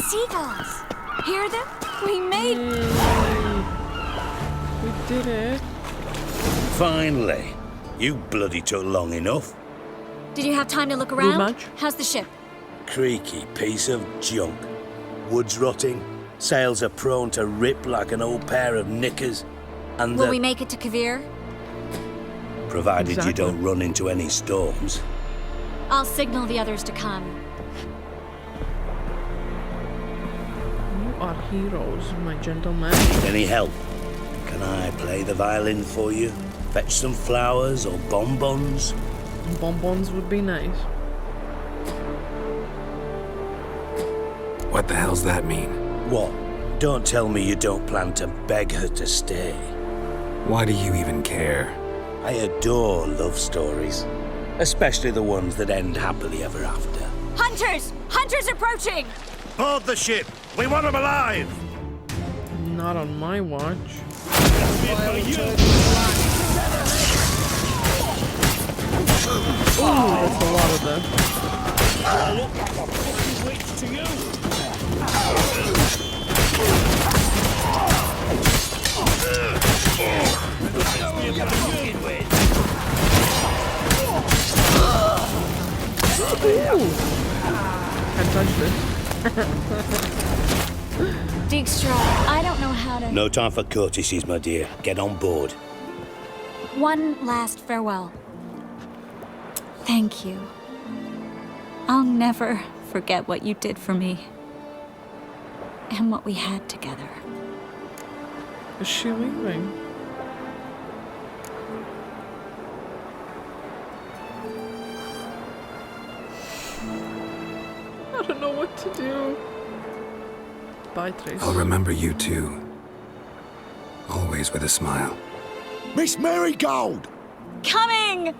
Speaker 21: Seagulls! Hear them? We made...
Speaker 1: We did it.
Speaker 2: Finally. You bloody took long enough.
Speaker 21: Did you have time to look around?
Speaker 1: much?
Speaker 21: How's the ship?
Speaker 2: Creaky piece of junk. Wood's rotting. Sails are prone to rip like an old pair of knickers. And
Speaker 21: Will we make it to Kavir?
Speaker 2: provided
Speaker 1: Exactly.
Speaker 2: you don't run into any storms.
Speaker 21: I'll signal the others to come.
Speaker 1: You are heroes, my gentlemen.
Speaker 2: Need any help? Can I play the violin for you? Fetch some flowers or bonbons?
Speaker 1: Bonbons would be nice.
Speaker 3: What the hell's that mean?
Speaker 2: What? Don't tell me you don't plan to beg her to stay.
Speaker 3: Why do you even care?
Speaker 2: I adore love stories. Especially the ones that end happily ever after.
Speaker 21: Hunters! Hunters approaching!
Speaker 14: Board the ship! We want them alive!
Speaker 1: Not on my watch. Ooh, that's a lot of them.
Speaker 14: Look like a fucking witch to you!
Speaker 1: Ooh. Can't touch this.
Speaker 21: Dijkstra, I don't know how to...
Speaker 2: No time for courtesies, my dear. Get on board.
Speaker 21: One last farewell. Thank you. I'll never forget what you did for me. And what we had together.
Speaker 1: Is she leaving? I don't know what to do. Bye, Triss.
Speaker 3: I'll remember you too. Always with a smile.
Speaker 17: Miss Marigold!
Speaker 21: Coming!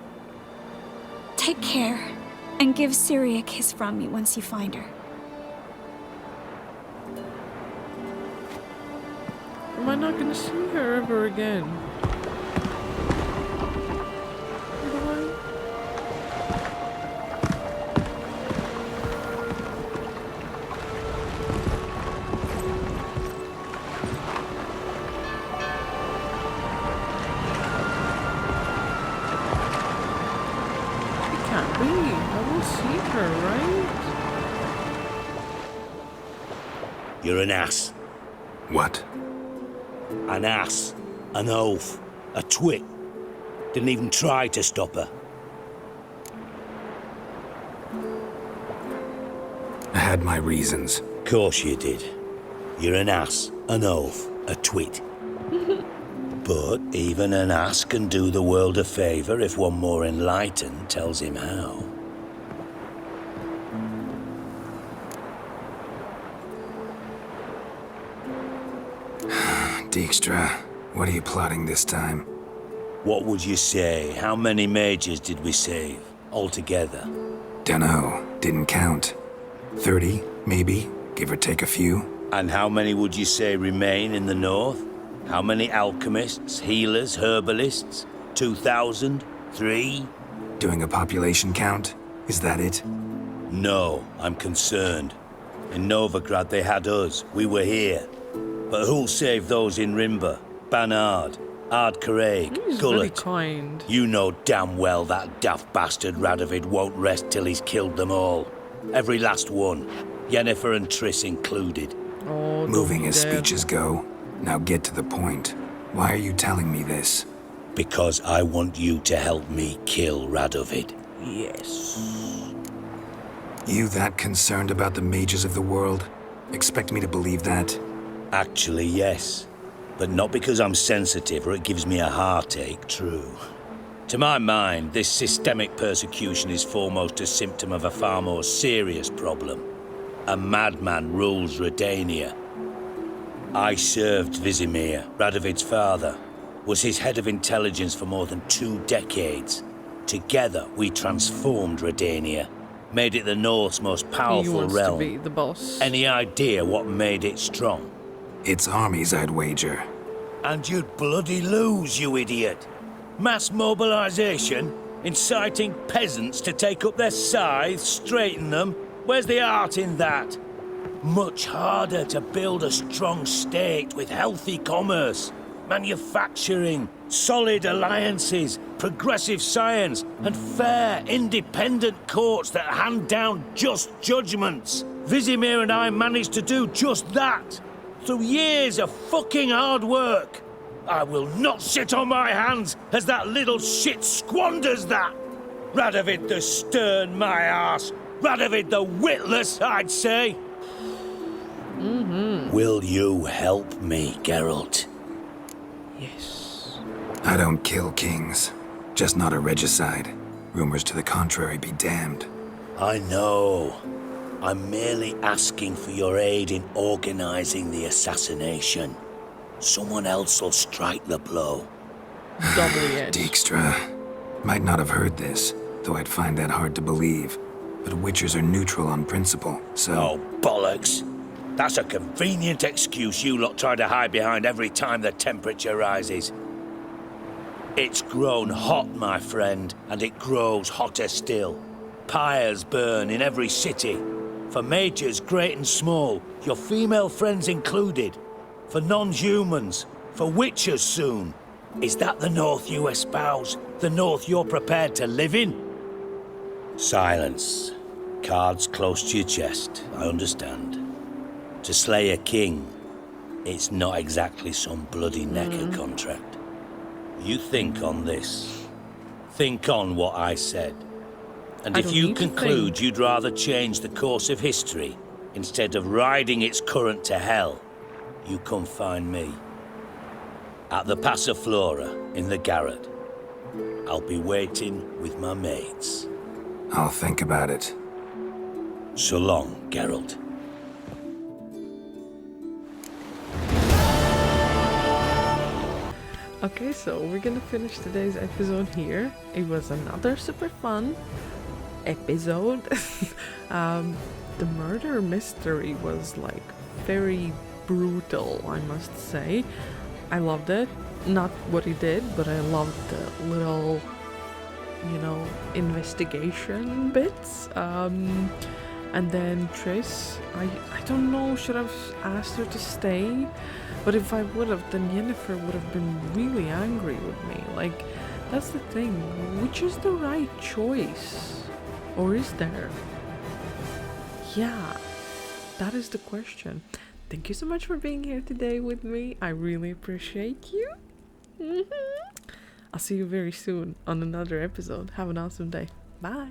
Speaker 21: Take care, and give Ciri a kiss from me once you find her.
Speaker 1: Am I not gonna see her ever again?
Speaker 2: You're an ass.
Speaker 3: What?
Speaker 2: An ass. An oaf. A twit. Didn't even try to stop her.
Speaker 3: I had my reasons.
Speaker 2: Course you did. You're an ass, an oaf, a twit. But even an ass can do the world a favour if one more enlightened tells him how.
Speaker 3: Dijkstra, what are you plotting this time?
Speaker 2: What would you say? How many mages did we save, altogether?
Speaker 3: Dunno, didn't count. 30, maybe, give or take a few.
Speaker 2: And how many would you say remain in the north? How many alchemists, healers, herbalists? 2,000? 3?
Speaker 3: Doing a population count? Is that it?
Speaker 2: No, I'm concerned. In Novigrad they had us. We were here. But who'll save those in Rimba? Banard, Ardcraig,
Speaker 1: He's
Speaker 2: Gullet.
Speaker 1: very kind.
Speaker 2: You know damn well that daft bastard Radovid won't rest till he's killed them all. Every last one. Yennefer and Triss included.
Speaker 1: Oh,
Speaker 3: Moving as speeches go. Now get to the point. Why are you telling me this?
Speaker 2: Because I want you to help me kill Radovid. Yes.
Speaker 3: You that concerned about the mages of the world? Expect me to believe that?
Speaker 2: Actually, yes. But not because I'm sensitive or it gives me a heartache, true. To my mind, this systemic persecution is foremost a symptom of a far more serious problem. A madman rules Redania. I served Vizimir, Radovid's father, was his head of intelligence for more than 2 decades. Together, we transformed Redania, made it the North's most powerful realm.
Speaker 1: He wants to be the boss.
Speaker 2: Any idea what made it strong?
Speaker 3: Its armies, I'd wager.
Speaker 2: And you'd bloody lose, you idiot. Mass mobilization, inciting peasants to take up their scythes, straighten them. Where's the art in that? Much harder to build a strong state with healthy commerce, manufacturing, solid alliances, progressive science, and fair, independent courts that hand down just judgments. Vizimir and I managed to do just that. Through years of fucking hard work. I will not sit on my hands as that little shit squanders that. Radovid the stern, my arse. Radovid the witless, I'd say. Will you help me, Geralt?
Speaker 1: Yes.
Speaker 3: I don't kill kings. Just not a regicide. Rumors to the contrary be damned.
Speaker 2: I know. I'm merely asking for your aid in organizing the assassination. Someone else will strike the blow.
Speaker 3: Dijkstra. Might not have heard this, though I'd find that hard to believe. But Witchers are neutral on principle, so...
Speaker 2: Oh, bollocks. That's a convenient excuse you lot try to hide behind every time the temperature rises. It's grown hot, my friend, and it grows hotter still. Pyres burn in every city. For mages great and small, your female friends included. For non-humans, for witchers soon. Is that the North you espouse? The North you're prepared to live in? Silence. Cards close to your chest, I understand. To slay a king, it's not exactly some bloody necker contract. You think on this. Think on what I said. And if you conclude you'd rather change the course of history instead of riding its current to hell, you come find me. At the Passiflora in the garret. I'll be waiting with my mates.
Speaker 3: I'll think about it.
Speaker 2: So long, Geralt.
Speaker 1: Okay, so we're gonna finish today's episode here. It was another super fun episode. The murder mystery was like very brutal, I must say. I loved it. Not what he did, but I loved the little, you know, investigation bits. And then Triss, I don't know, should have asked her to stay? But if I would have, then Yennefer would have been really angry with me. Like, that's the thing. Which is the right choice? Or is there? Yeah, that is the question. Thank you so much for being here today with me. I really appreciate you. I'll see you very soon on another episode. Have an awesome day. Bye.